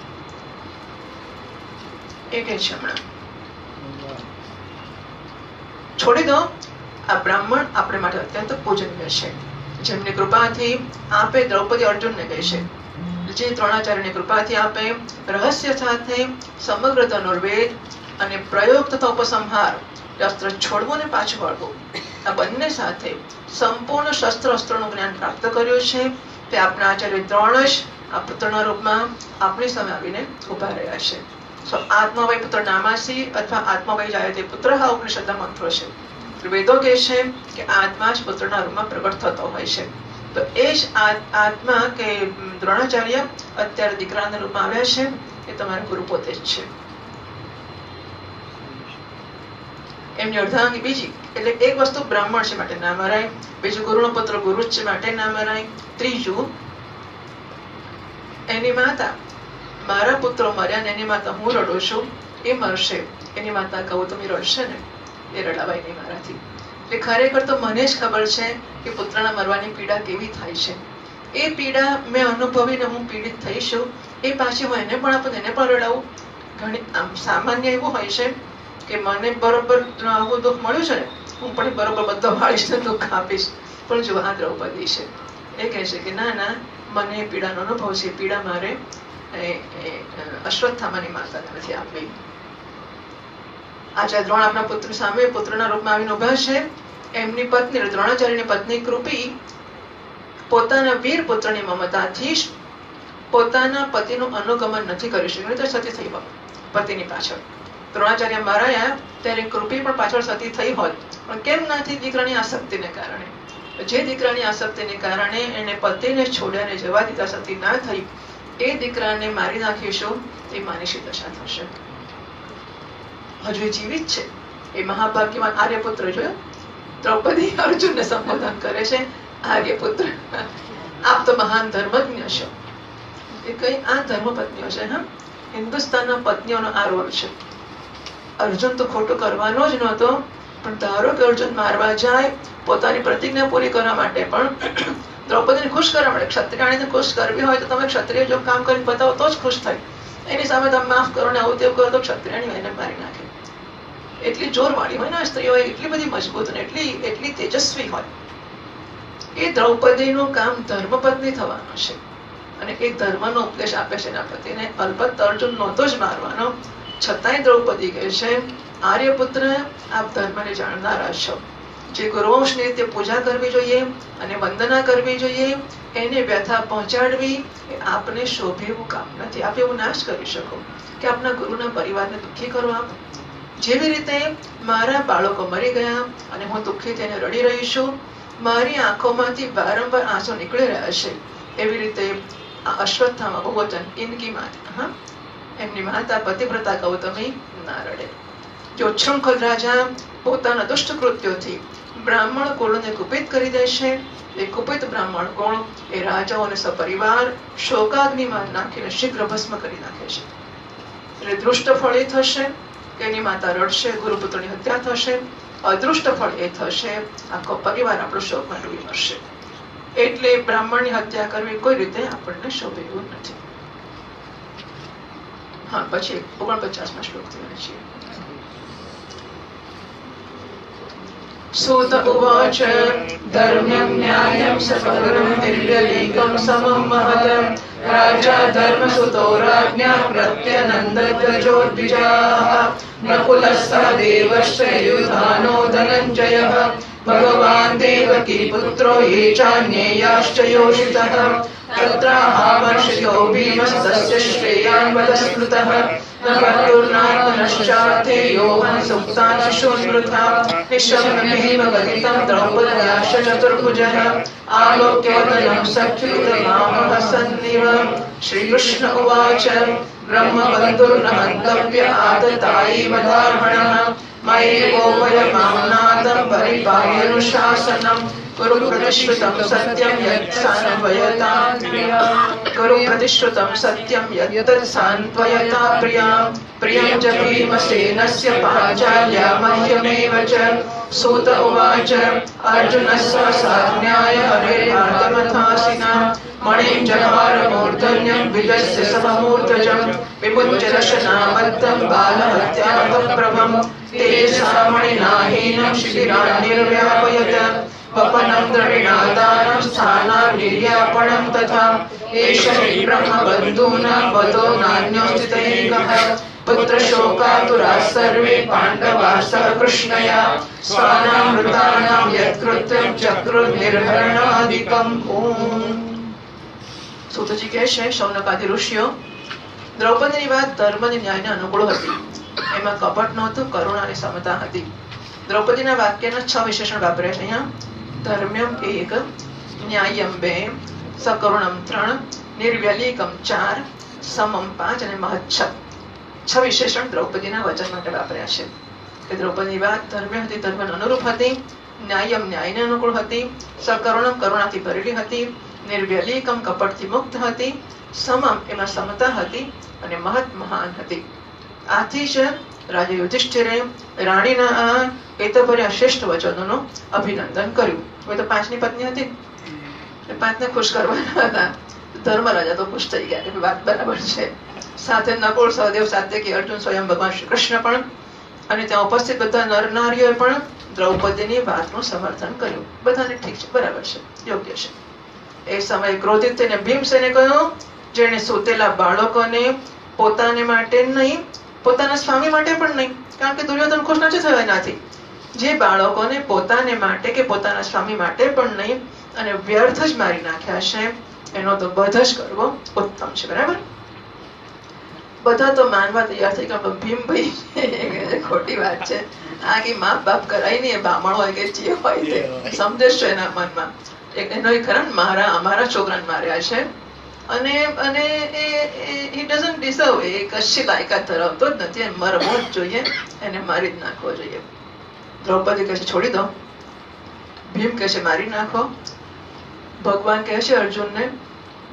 એ કહે છે હમણાં છોડી દો. આ બ્રાહ્મણ આપણે માટે અત્યંત પૂજનીય છે. જેમની કૃપાથી આપે દ્રૌપદી અર્જુનને કહે છે, જે દ્રોણાચાર્યની કૃપાથી આપે રહસ્ય સાથે સમગ્ર ધનુર્વેદ અને પ્રયોગ તથા ઉપસંહાર, શસ્ત્ર છોડવું ને પાછું વળવું, આ બંને સાથે સંપૂર્ણ શસ્ત્ર અસ્ત્રનું જ્ઞાન પ્રાપ્ત કર્યું છે. તે આપણા આચાર્ય દ્રોણ જ આ પુત્રના રૂપમાં આપણી સામે આવીને ઉભા રહ્યા છે. આત્મવય પુત્ર નામાસી અથવા આત્મવય જાયતે પુત્ર, આ ઉપનિષદના મંત્રો છે. વેદો કહે છે કે આત્મા જ પુત્રના રૂપમાં પ્રગટ થતો હોય છે. તો એ જ આત્મા કે દ્રોણાચાર્ય અત્યારે દીકરાના રૂપમાં આવ્યા છે. એ તમારા ગુરુ પોતે જ છે. એમની અર્ધાંગી બીજી, એટલે એક વસ્તુ બ્રાહ્મણ છે માટે ના મરાય. બીજું, ગુરુનો પુત્ર ગુરુ છે માટે ના મરાય. ત્રીજું, એની માતા, મારા પુત્રો મર્યા ને એની માતા હું રડું છું, એ મરશે. એની માતા ગૌતમી રડશે ને, એ રડાવાય નહીં મારાથી. એટલે ખરેખર તો મને જ ખબર છે કે પુત્રના મરવાની પીડા કેવી થાય છે. એ પીડા મેં અનુભવીને હું પીડિત થઈશું. એ પાછી હું એને પણ આપું, એને પણ રડાવું. ઘણી સામાન્ય એવું હોય છે કે મને બરોબર આવું દુઃખ મળ્યું છે ને, હું પણ બરોબર બધો વાળીશ ને દુઃખ આપીશ. પણ જો આ દ્રૌપદી છે, એ કહે છે કે ના ના, મને એ પીડાનો અનુભવ છે. પીડા મારે અશ્વત્થામાની માતાને નથી આપવી. આચાર્ય દ્રોણ આપના પુત્ર સામે પુત્રના રૂપમાં આવીને ઉભા છે. એમની પત્ની દ્રોણાચાર્યની પત્ની કૃપી પોતાના વીર પુત્રની મમતાથી જ પોતાના પતિનું અનુગમન નથી કરી શકી, તો સતી થઈ હોત પતિની પાછળ. દ્રોણાચાર્ય મરાયા ત્યારે કૃપી પણ પાછળ સતી થઈ હોત, પણ કેમ નથી? દીકરાની આસક્તિને કારણે. જે દીકરાની આસક્તિને કારણે એને પતિને છોડ્યાને જવા દીધા, સતી ના થઈ, એ દીકરાને મારી નાખીશું, એ માનીશી દશા થશે. હજુ એ જીવિત છે. એ મહાભાગ્યવાન આર્યપુત્ર જોયો, દ્રૌપદી અર્જુનને સંબોધન કરે છે આર્યપુત્ર, આપ તો મહાન ધર્મજ્ઞ છો. એ કઈ આ ધર્મપત્નીઓ છે. હા, હિન્દુસ્તાનના પત્નીઓનો આ રોલ છે. અર્જુન તો ખોટું કરવાનો જ નહોતો, પણ ધારો કે અર્જુન મારવા જાય, પોતાની પ્રતિજ્ઞા પૂરી કરવા માટે પણ દ્રૌપદીને ખુશ કરવા માટે, ક્ષત્રિયાણીને ખુશ કરવી હોય તો તમે ક્ષત્રિય જો કામ કરીને બતાવો તો જ ખુશ થાય. એની સામે તમે માફ કરો ને આવું તેવું કરો તો ક્ષત્રિયાણી એને મારી નાખે. એટલી જોરવાળી હોય ને સ્ત્રીઓ, એટલી બધી મજબૂત ને એટલી તેજસ્વી હોય. એ દ્રૌપદીનું કામ ધર્મપત્ની થવાનું છે, અને એ ધર્મનો ઉપદેશ આપે છે એના પતિને. અલબત્ત અર્જુન નહોતો જ મારવાનો, છતાંય દ્રૌપદી કહે છે, આર્યપુત્ર, આપ ધર્મને જાણનારા છો. જે ગુરુવંશની રીતે પૂજા કરવી જોઈએ અને વંદના કરવી જોઈએ, એને વ્યથા પહોંચાડવી એ આપને શોભે એવું કામ નથી. આપ એવું ના જ કરી શકો કે આપના ગુરુના પરિવારને દુઃખી કરો. આપ જેવી રીતે મારા બાળકો મરી ગયા અને હું દુઃખી થઈને રડી રહી છું, મારી આંખોમાંથી વારંવાર આંસુ નીકળી રહ્યા છે, એવી રીતે આ અશ્વત્થામા બહુવચન ઇનકી માતા, એમની માતા પતિવ્રતા ગૌતમી ના રડે. જો ઉચ્છૃંખલ રાજા પોતાના દુષ્ટ કૃત્યોથી બ્રાહ્મણ કુળને કુપિત કરી દેશે, એ કુપિત બ્રાહ્મણ કુળ એ રાજાઓને સપરિવાર શોકાગ્નિમાં નાખીને શીઘ્ર ભસ્મ કરી નાખે છે. એટલે દૃષ્ટ ફળ એ થશે કે એની માતા રડશે, ગુરુપુત્રની હત્યા થશે. અદૃષ્ટ ફળ એ થશે આખો પરિવાર આપણો શોકમાં ડૂબી મરશે. એટલે બ્રાહ્મણની હત્યા કરવી કોઈ રીતે આપણને શોભે એવું નથી. હા, પછી 49મા શ્લોકથી વાંચીએ. सूत उवाच धर्म्यं न्यायं सकलं निर्व्यलीकं समं महत् राजा धर्मसुतो राज्ञा प्रत्यनन्दध्वजोद्विजाः नकुलस्सह देवश्च युधानो धनञ्जयः भगवान् देवकी पुत्रो ये चान्ये याश्च योषितः तत्राहामर्षितो भीमस्तस्य श्रेयान् वदस्मृतः न बन्धुर्नात्मनश्चार्थे योऽहं सुप्तान् शिशून्वृथा निशम्य भीमगदितं द्रौपद्याश्च चतुर्भुजः आलोक्य वदनं सख्युतमामहसन्निव. श्रीकृष्ण उवाच ब्रह्मबन्धुर्न मन्तव्य आततायि वदार्हणः मयेवोपयमाम्नादं परिपालयनुशासनं गुरुप्रतिश्रुतं सत्यं यत् सान्त्वयता प्रिया प्रियं च भीमसेनस्य पाञ्चाल्या मह्यमेव च. सूत उवाच अर्जुनस्य साज्ञाय हरेर्भारतमथासिना मणिं जहार मूर्धन्यं विजस्य सममूर्धजं विमुच्य रशनाबद्धं बालहत्यार्थं प्रभं तेषां मणिनाहीनं शिबिरान्निर्व्यापयत् वपनं द्रविणादानं स्थानां निर्यापणं तथा एष हि ब्रह्मबन्धूनां वदो नान्योऽस्तितैकः पुत्रशोकातुराः सर्वे पाण्डवाः सह कृष्णया स्वानां मृतानां यत्कृत्यं चक्रुर्निर्हरणादिकम्. સૂતજી કહે છે, શૌનકાદી ઋષિઓ, દ્રૌપદીની વાત ધર્મની ન્યાયને અનુકૂળ હતી. એમાં કપટ નહોતું, કરુણા અને સમતા હતી. દ્રૌપદીના વાક્યના 6 વિશેષણ વાપર્યા છે અહીંયા. ધર્મ્યમ 1, ન્યાયમ 2, સકરુણમ 3, નિર્વ્યલીકમ 4, સમમ 5 અને મહત 6. 6 વિશેષણ દ્રૌપદીના વચન માટે વાપર્યા છે. કે દ્રૌપદીની વાત ધર્મ્ય હતી, ધર્મને અનુરૂપ હતી. ન્યાયમ ન્યાયને અનુકૂળ હતી. સકરુણમ કરુણાથી ભરેલી હતી. નિર્વ્યલીકમ કપટથી મુક્ત હતી. સમમ એમાં સમતા હતી અને મહત મહાન હતી. આથી જ રાજા યુધિષ્ઠિરે રાણીના આ હેતભર્યા શ્રેષ્ઠ વચનોનું અભિનંદન કર્યું. હવે તો 5ની પત્ની હતી, 5ને ખુશ કરવાના હતા. ધર્મરાજા તો ખુશ થઈ ગયા કે વાત બરાબર છે. સાથે નકુળ, સહદેવ, સાત્યકી, અર્જુન, સ્વયં ભગવાન શ્રી કૃષ્ણ પણ અને ત્યાં ઉપસ્થિત બધા નર નારીઓએ પણ દ્રૌપદીની વાતનું સમર્થન કર્યું. બધાને ઠીક છે, બરાબર છે, યોગ્ય છે. એ સમયે ક્રોધિત થઈને ભીમસેને કહ્યું, જેણે સૂતેલા બાળકોને પોતાને માટે નહીં, પોતાના સ્વામી માટે પણ નહીં, કારણ કે દુર્યોધન ખુશ નથી થયો એનાથી. જે બાળકોને પોતાને માટે કે પોતાના સ્વામી માટે પણ નહીં અને વ્યર્થ જ મારી નાખ્યા છે, એનો તો વધ જ કરવો ઉત્તમ છે. બરાબર? બધા તો માનવા તૈયાર થઈ ગયા, ભીમભાઈ ખોટી વાત છે, આ કે માપ બાપ કરાય નહીં, એ બામણ હોય કે જે હોય તે સમજે છે એના મનમાં. એનો ખરા અમારા છોકરાને માર્યા છે અને he doesn't deserve, એ કશી લાયકાત ધરાવતો જ નથી, મરવો જ જોઈએ, એને મારી જ નાખવો જોઈએ. દ્રૌપદી કહે છે છોડી દો. ભીમ કહે છે મારી નાખો. ભગવાન કહે છે અર્જુનને,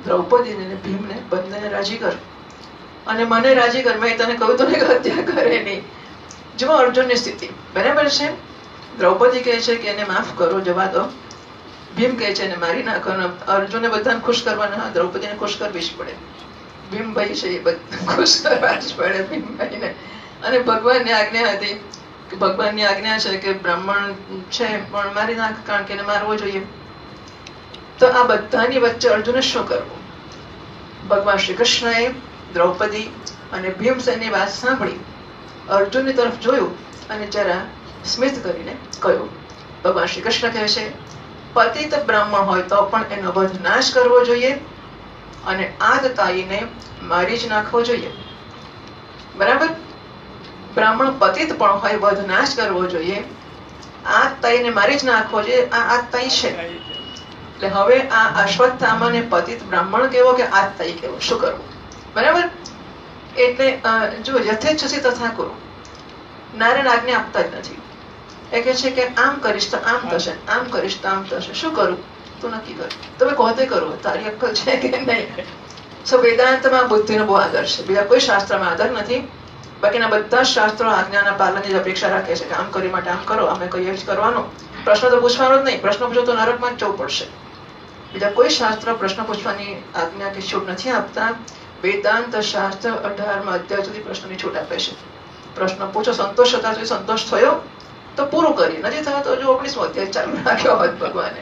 દ્રૌપદીને અને ભીમને બંનેને રાજી કર અને મને રાજી કર. મેં તને કહ્યું તો ને હત્યા કરે નહીં. જો અર્જુનની સ્થિતિ બરાબર છે. દ્રૌપદી કહે છે કે એને માફ કરો, જવા દો. ભીમ કહે છે એને મારી નાખો. અર્જુને બધાને ખુશ કરવાના, દ્રૌપદીને ખુશ કરવી જ પડે. ભીમભાઈ છે એ બધા ખુશ કરવા જ પડે ભીમભાઈને. અને ભગવાનની આજ્ઞા હતી, ભગવાનની આજ્ઞા છે કે બ્રાહ્મણ છે પણ મારી નાખ, કારણ કે એને મારવો જોઈએ. તો આ બધાની વચ્ચે અર્જુને શું કરવું? ભગવાન શ્રી કૃષ્ણએ દ્રૌપદી અને ભીમસેનની વાત સાંભળી, અર્જુનની તરફ જોયું અને જરા સ્મિત કરીને કહ્યું, ભગવાન શ્રી કૃષ્ણ કહે છે પતિત બ્રાહ્મણ હોય તો પણ એનો વધ નાશ કરવો જોઈએ અને આતતાયીને મારી જ નાખવો જોઈએ. બરાબર? બ્રાહ્મણ પતિત પણ હોય, વધ નાશ કરવો જોઈએ, આતતાયીને મારી જ નાખવો જોઈએ. આ આતતાયી છે. એટલે હવે આ અશ્વત્થામાને પતિત બ્રાહ્મણ કેવો કે આતતાયી કેવો, શું કરવું? બરાબર? એટલે જો યથેચ્છસી તથા કુરુ, નારાયણ આજ્ઞા આપતા જ નથી. એ કહે છે કે આમ કરીશ તો આમ થશે, આમ કરીશ તો આમ થશે. શું કરું? તું નક્કી કર. તમે કહો તે કરો. તારી અક્કલ છે કે નહીં? વેદાંતમાં બુદ્ધિનો બહુ આદર છે, બીજા કોઈ શાસ્ત્રમાં આદર નથી. બાકીના બધા શાસ્ત્રો આજ્ઞાના પાલનની જ અપેક્ષા રાખે છે કે આમ કરી માટે આમ કરો, અમે કહીએ જ કરવાનું. પ્રશ્ન તો પૂછવાનો જ નહીં. પ્રશ્ન પૂછો તો નરકમાં જ જવું પડશે. બીજા કોઈ શાસ્ત્ર પ્રશ્ન પૂછવાની આજ્ઞા કે છૂટ નથી આપતા. વેદાંત શાસ્ત્ર 18મા અધ્યાય સુધી પ્રશ્નની છૂટ આપે છે. પ્રશ્ન પૂછો, સંતોષ થતા સુધી સંતોષ થયો તો પૂરું કરીએ, નથી થયો તો જો 19મો અધ્યાય ચાલુ રાખ્યો હોત ભગવાને.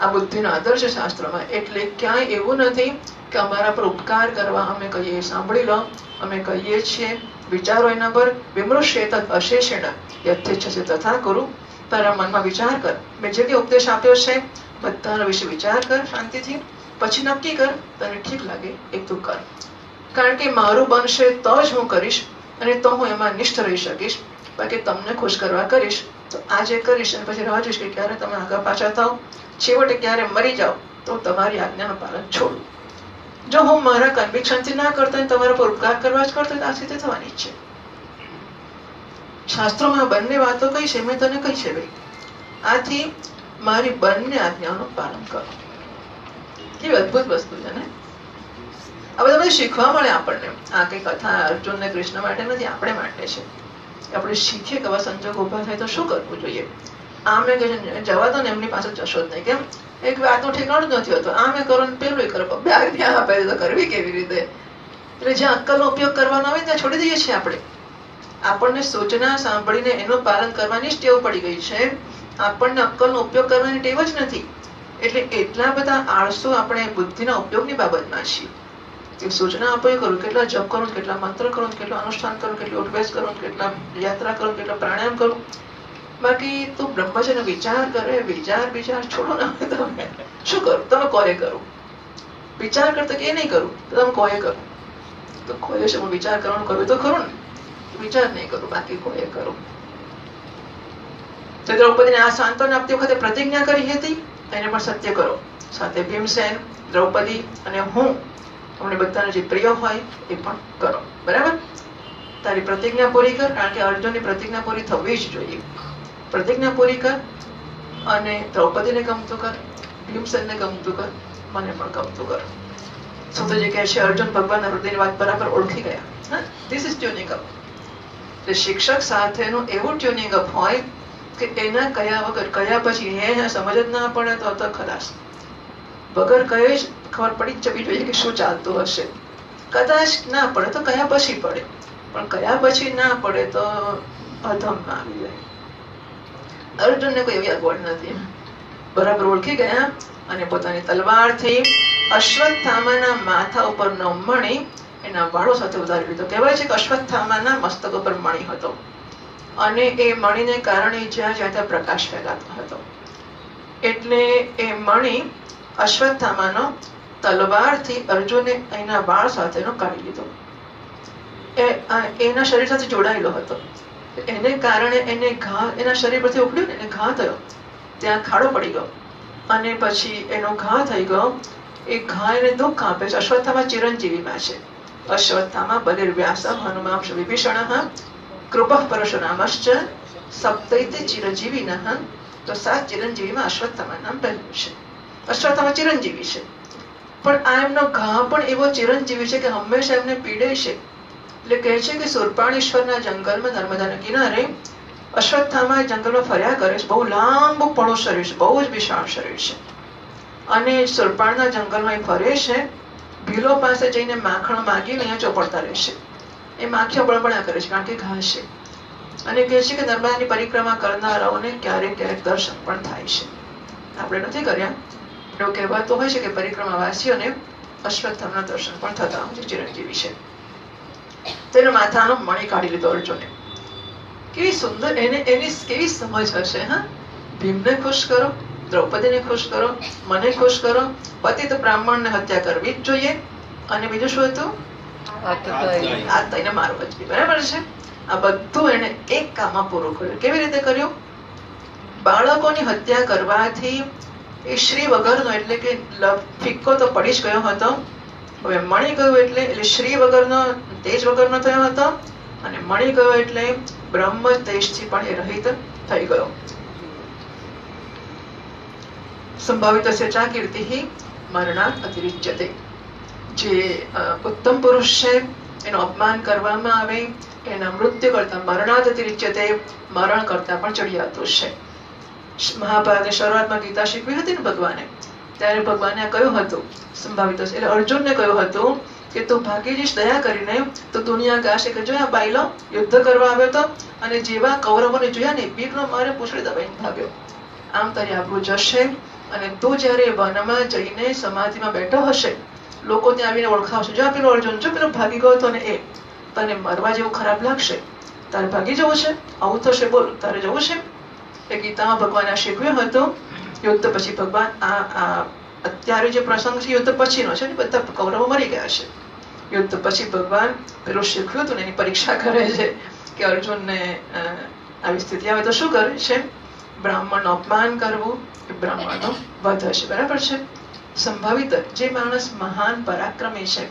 આ બુદ્ધિનો આદર છે શાસ્ત્રમાં. એટલે ક્યાંય એવું નથી કે અમારા પર ઉપકાર કરવા અમે કહીએ સાંભળી લો, અમે કહીએ છીએ, વિચારો એના પર. વિમૃશ્યેત અશેષેણ યથેચ્છસી તથા કુરુ. તારા મનમાં વિચાર કર. મેં જે કંઈ ઉપદેશ આપ્યો છે બધાના વિશે વિચાર કર શાંતિથી, પછી નક્કી કર. તને ઠીક લાગે એ તું કર. કારણ કે મારું બનશે તો જ હું કરીશ અને તો હું એમાં નિષ્ઠ રહી શકીશ. બાકી તમને ખુશ કરવા કરીશ તો આજે કરીશ અને પછી રાહ જોઈશ કે ક્યારે તમે આગળ પાછા થાવ, છેવટે ક્યારે મરી જાઓ તો તમારી આજ્ઞાનું પાલન છોડું. જો હું મારા કન્વિક્શનથી ના કરતો હોય તમારા પર ઉપકાર કરવા જ કરતો હોય તો આ સ્થિતિ થવાની જ છે. શાસ્ત્રોમાં બંને વાતો કઈ છે, મેં તને કહી છે ભાઈ. આથી મારી બંને આજ્ઞાઓનું પાલન કરો. કેવી અદભુત વસ્તુ છે ને? આ બધા બધું શીખવા મળે આપણને. આ કઈ કથા અર્જુન ને કૃષ્ણ માટે નથી, આપણે માટે છે. આપણે શીખીએ કે આવા સંજોગ ઉભા થાય તો શું કરવું જોઈએ. આમે જવા દો ને, એમની પાસે જશો જ નહીં. કેમ? એક વાતનું ઠેકાણું જ નથી હોતું. આમે કરો ને પેલું કરો, બે આજ્ઞા આપે તો કરવી કેવી રીતે? એટલે જ્યાં અક્કલનો ઉપયોગ કરવાનો હોય ત્યાં છોડી દઈએ છીએ આપણે. આપણને સૂચના સાંભળીને એનું પાલન કરવાની જ ટેવ પડી ગઈ છે. આપણને અક્કલનો ઉપયોગ કરવાની ટેવ જ નથી. એટલે એટલા બધા આળસુ આપણે બુદ્ધિના ઉપયોગની બાબતમાં છીએ. સૂચના આપો એ કરું, કેટલા જપ કરું, કેટલા મંત્ર કરું, કેટલું અનુષ્ઠાન કરું, કેટલી ઉઠબેસ કરું, કેટલા યાત્રા કરું, કેટલા પ્રાણાયામ કરું. બાકી તું બ્રહ્મચર્યનો વિચાર કરે, વિચાર છોડો ના. તમે શું કરું? તમે કહો એ કરું. વિચાર કરતા કે નહીં કરું તો તમે કહો એ કરું. તો કહો છે હું વિચાર કરવાનું કરું તો ખરું ને, વિચાર નહીં કરું, બાકી કહો એ કરું. તો દ્રૌપદીને આ સાંત્વના આપતી વખતે પ્રતિજ્ઞા કરી હતી, એને પણ સત્ય કરો. સાથે ભીમસેન, દ્રૌપદી અને હું, તમને બધાને જે પ્રિય હોય એ પણ કરો. બરાબર? તારી પ્રતિજ્ઞા પૂરી કર. કારણ કે અર્જુનની પ્રતિજ્ઞા પૂરી થવી જ જોઈએ. પ્રતિજ્ઞા પૂરી કર અને દ્રૌપદીને ગમતું કર, ભીમસેનને ગમતું કર, મને પણ ગમતું કર. સુતજી કહે છે અર્જુન ભગવાનના હૃદયની વાત બરાબર ઓળખી ગયા. This is tuning up. એટલે શિક્ષક સાથેનું એવું ટ્યુનિંગ અપ હોય કે એના કયા વગર, કયા પછી હે સમજ જ ના પડે તો ખલાસ. વગર કયે જ ખબર પડી જ જવી જોઈએ કે શું ચાલતું હશે. કદાચ ના પડે તો કયા પછી પડે, પણ કયા પછી ના પડે તો અધમમાં આવી જાય. અર્જુનને કોઈ એવી અગવડ નથી. બરાબર ઓળખી ગયા અને પોતાની તલવારથી અશ્વત્થામાના માથા ઉપરનો મણી એના વાળો સાથે ઉતારી લીધો. કહેવાય છે કે અશ્વત્થામાના મસ્તક ઉપર મણી હતો અને એ મણીને કારણે જ્યાં જ્યાં ત્યાં પ્રકાશ ફેલાતો હતો. એટલે એ મણી અશ્વત્થામાનો તલવારથી અર્જુને એના વાળ સાથેનો કાઢી લીધો. એના શરીર સાથે જોડાયેલો હતો. એને કારણે એને ઘા એના શરીર પરથી ઉપડ્યું ને, એને ઘા થયો, ત્યાં ખાડો પડી ગયો અને પછી એનો ઘા થઈ ગયો. એ ઘા એને દુઃખ આપે છે. અશ્વત્થામા ચિરંજીવીમાં છે. અશ્વત્થામા બલિર્વ્યાસઃ હનુમાંશ વિભીષણઃ કૃપઃ પરશુરામશ્ચ સપ્તૈતે ચિરંજીવિનઃ. તો 7 ચિરંજીવીમાં અશ્વત્થામા નામ પહેલું છે. અશ્વત્થામા ચિરંજીવી છે, પણ આ એમનો ઘા પણ એવો ચિરંજીવી છે કે હંમેશા એમને પીડે છે. એટલે કહે છે કે સુરપાણેશ્વરના જંગલમાં નર્મદાના કિનારે અશ્વત્થામા જંગલમાં ફર્યા કરે છે. બહુ લાંબુ પળું શરીર છે, બહુ જ વિશાળ શરીર છે. અને સુરપાણના જંગલમાં એ ફરે છે. ભીલો પાસે જઈને માખણ માગીને અહીંયા ચોપડતા રહે છે. એ માખીઓ બળબળ્યા કરે છે કારણ કે ઘા છે. અને કહે છે કે નર્મદાની પરિક્રમા કરનારાઓને ક્યારેક ક્યારેક દર્શન પણ થાય છે. આપણે નથી કર્યા. એવું કહેવાતું હોય છે કે પરિક્રમાવાસીઓને અશ્વત્થામના દર્શન પણ થતા હોય છે. ચિરંજીવી છે. તેનો માથાનો મણી કાઢી લીધો અર્જુને. કેવી સુંદર, એને એની કેવી સમજ હશે. હા, ભીમને ખુશ કરો, દ્રૌપદીને ખુશ કરો, મને ખુશ કરો, પતિત બ્રાહ્મણને હત્યા કરવી જ જોઈએ, અને બીજું શું હતું? આતતાઈને મારવો જ જોઈએ. બરાબર છે? આ બધું એને એક કામમાં પૂરું કર્યું. કેવી રીતે કર્યું? બાળકોની હત્યા કરવાથી એ શ્રી વગરનો એટલે કે ફિક્કો તો પડી જ ગયો હતો. હવે મણી ગયો એટલે શ્રી વગરનો, તેજ વગરનો થયો હતો, અને મણી ગયો એટલે બ્રહ્મ તેજથી પણ એ રહિત થઈ ગયો. સંભાવિતસ્ય ચા કીર્તિઃ મરણાત અતિરિચ્યતે. જે ઉત્તમ પુરુષ છે એનું અપમાન કરવામાં આવે, એના મૃત્યુ કરતા મરણાત અતિરિચ્યતે, મરણ કરતા પણ ચડિયાતું છે. મહાભારતની શરૂઆતમાં ગીતા શીખવી હતી ને ભગવાને, ત્યારે ભગવાને કહ્યું હતું સંભાવિત એટલે અર્જુનને કહ્યું હતું કે તું ભાગી જઈશ દયા કરીને તો દુનિયા ગાશે કે જોયા બાઈલો યુદ્ધ કરવા આવ્યો હતો અને જેવા કૌરવોને જોયા ને બીકનો મારે પૂછડી દબાઈને ભાગ્યો. આમ તારી આબરૂ જશે, અને તું જયારે વનમાં જઈને સમાધિમાં બેઠો હશે, લોકો ત્યાં આવીને ઓળખાવશે, જો પેલો અર્જુન, જો પેલો ભાગી ગયો હતો ને એ, તને મરવા જેવું ખરાબ લાગશે, તારે ભાગી જવું છે, આવું થશે, બોલ તારે જવું છે? એ ગીતામાં ભગવાને શીખવ્યું હતું. યુદ્ધ પછી ભગવાન આ અત્યારે જે પ્રસંગ છે યુદ્ધ પછીનો છે, બધા કૌરવો મરી ગયા છે. યુદ્ધ પછી ભગવાન પેલું શીખ્યું હતું ને એની પરીક્ષા કરે છે કે અર્જુનને આવી સ્થિતિ આવે તો શું કરે છે? બ્રાહ્મણનું અપમાન કરવું એ બ્રાહ્મણનો વધ છે. બરાબર છે? સંભાવિત જે માણસ મહાન પરાક્રમી છે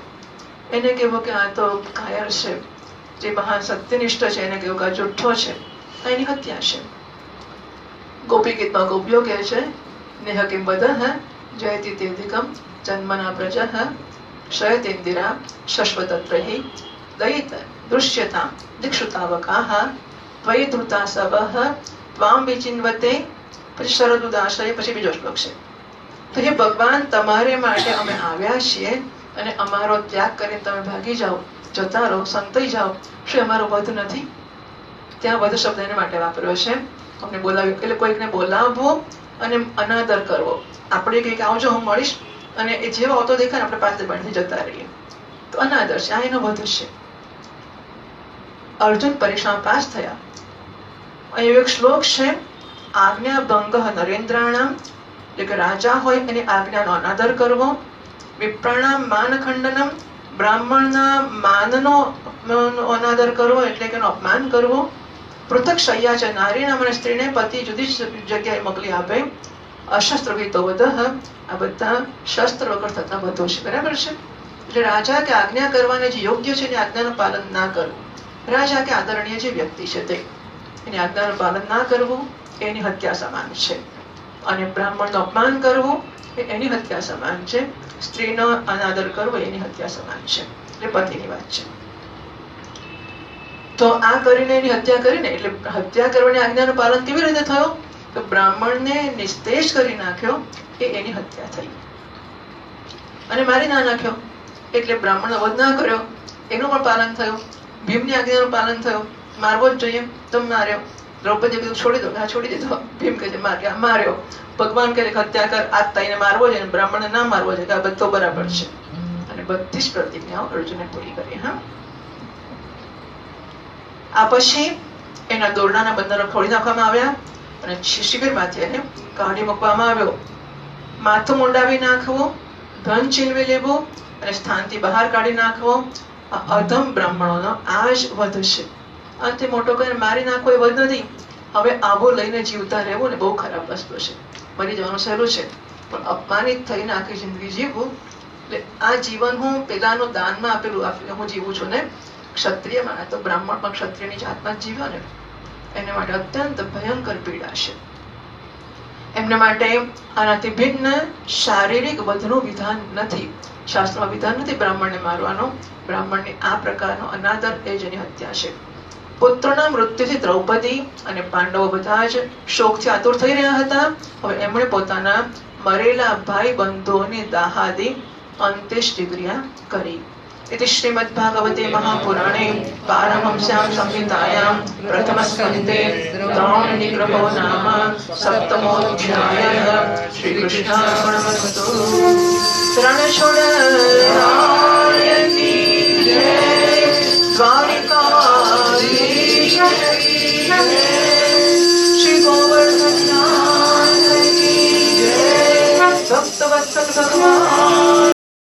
એને કેવું કે આ તો કાયર છે, જે મહાન સત્યનિષ્ઠ છે એને કેવું કે આ જુઠ્ઠો છે, એની હત્યા છે. ગોપી ગીતમાં ગોપીઓ કહે છે નેહ કિમ વદઃ જયતિ તેધિકમ જન્મના પ્રજઃ શયતેન્દિરા શશ્વતત્રૈ દયિત દૃશ્યતા દિક્ષુતાવકાઃ ત્વયિ ધૃતા સવઃ ત્વામ વિચિન્વતે. પછી શરદ ઉદાશય, પછી બીજો શ્લોક છે. તો હે ભગવાન, તમારે માટે અમે આવ્યા છીએ અને અમારો ત્યાગ કરીને તમે ભાગી જાઓ, જતા રહો, સંતાઈ જાઓ, શું અમારો વધ નથી? ત્યાં વધ શબ્દ એને માટે વાપર્યો છે. અમને બોલાવ્યું એટલે કોઈકને બોલાવવો અને અનાદર કરવો. આપણે કંઈક આવજો હું મળીશ અને એ જેવો આવતો દેખાય આપણે પાસે બાંધી જતા રહીએ તો અનાદર છે, આ એનો વધ છે. અર્જુન પરીક્ષામાં પાસ થયા. અહીં એક શ્લોક છે આજ્ઞા ભંગ નરેન્દ્રાણામ, એટલે કે રાજા હોય એની આજ્ઞાનો અનાદર કરવો. વિપ્રાણામ માનખંડનમ, બ્રાહ્મણના માનનો અનાદર કરવો એટલે કે એનું અપમાન કરવું. પૃથક શૈયા છે, નારીના અને સ્ત્રીને પતિ જુદી જગ્યાએ મોકલી આપે. અશસ્ત્ર વિતો વધ, આ બધા શસ્ત્ર વગર થતા વધુ છે. બરાબર છે? એટલે રાજા કે આજ્ઞા કરવાને જે યોગ્ય છે એની આજ્ઞાનું પાલન ના કરવું, રાજા કે આદરણીય જે વ્યક્તિ છે તે એની આજ્ઞાનું પાલન ના કરવું એની હત્યા સમાન છે. અને બ્રાહ્મણનું અપમાન કરવું એ એની હત્યા સમાન છે. સ્ત્રીનો અનાદર કરવો એની હત્યા સમાન છે. એટલે પતિની વાત છે. તો આ કરીને એની હત્યા કરીને, એટલે હત્યા કરવાની આજ્ઞાનું પાલન કેવી રીતે થયું? તો બ્રાહ્મણને નિસ્તેજ કરી નાખ્યો એ એની હત્યા થઈ, અને મારી ના નાખ્યો એટલે બ્રાહ્મણનો વધ ના કર્યો એનું પણ પાલન થયું. ભીમની આજ્ઞાનું પાલન થયું, મારવો જ જોઈએ તો માર્યો. દ્રૌપદી કીધું છોડી દો, હા છોડી દીધો. ભીમ કહે છે માર્યો. ભગવાન કહે હત્યા કર, આતતાઈને મારવો છે, બ્રાહ્મણને ના મારવો છે, આ બધો બરાબર છે. અને બધી જ પ્રતિજ્ઞાઓ અર્જુને પૂરી કરી. હા, આ પછી એના દોરડાના બંધનો ખોલી નાખવામાં આવ્યા અને શિબિરમાંથી એને કાઢી મૂકવામાં આવ્યો. માથું મુંડાવી નાખવું, ધન છીનવી લેવું અને સ્થાનથી બહાર કાઢી નાખવો, આ અધમ બ્રાહ્મણોનો આ જ વધ છે. અંતે મોટો કરીને મારી નાખવો એ વધ નથી. હવે આવો લઈને જીવતા રહેવું ને બહુ ખરાબ વસ્તુ છે. મરી જવાનું સહેલું છે, પણ અપમાનિત થઈને આખી જિંદગી જીવવું, એટલે આ જીવન હું પેલાનું દાનમાં આપેલું હું જીવું છું ને. ક્ષત્રિય માને તો બ્રાહ્મણ પણ ક્ષત્રિયની જાતમાં જ જીવ્યો ને, એને માટે અત્યંત ભયંકર પીડા છે. એમને માટે આનાથી ભિન્ન શારીરિક વધનું વિધાન નથી. શાસ્ત્રમાં વિધાન નથી બ્રાહ્મણને મારવાનો. બ્રાહ્મણની આ પ્રકારનો અનાદર એ જેની હત્યા છે. પુત્રના મૃત્યુથી દ્રૌપદી અને પાંડવો બધા જ શોકથી આતુર થઈ રહ્યા હતા. હવે એમણે પોતાના મરેલા ભાઈ બંધુઓની દાહાદી અંત્યેષ્ટિ ક્રિયા કરી. इति श्रीमद्भागवते महापुराणे पारमहंस्यां संहितायां प्रथमस्कन्धे द्रोणनिग्रहो नाम सप्तमोऽध्यायः. श्रीकृष्णार्पणमस्तु. रणछोडरायनी जय, द्वारिकाधीश श्री गोवर्धन ભક્ત વત્સલ ભગવાન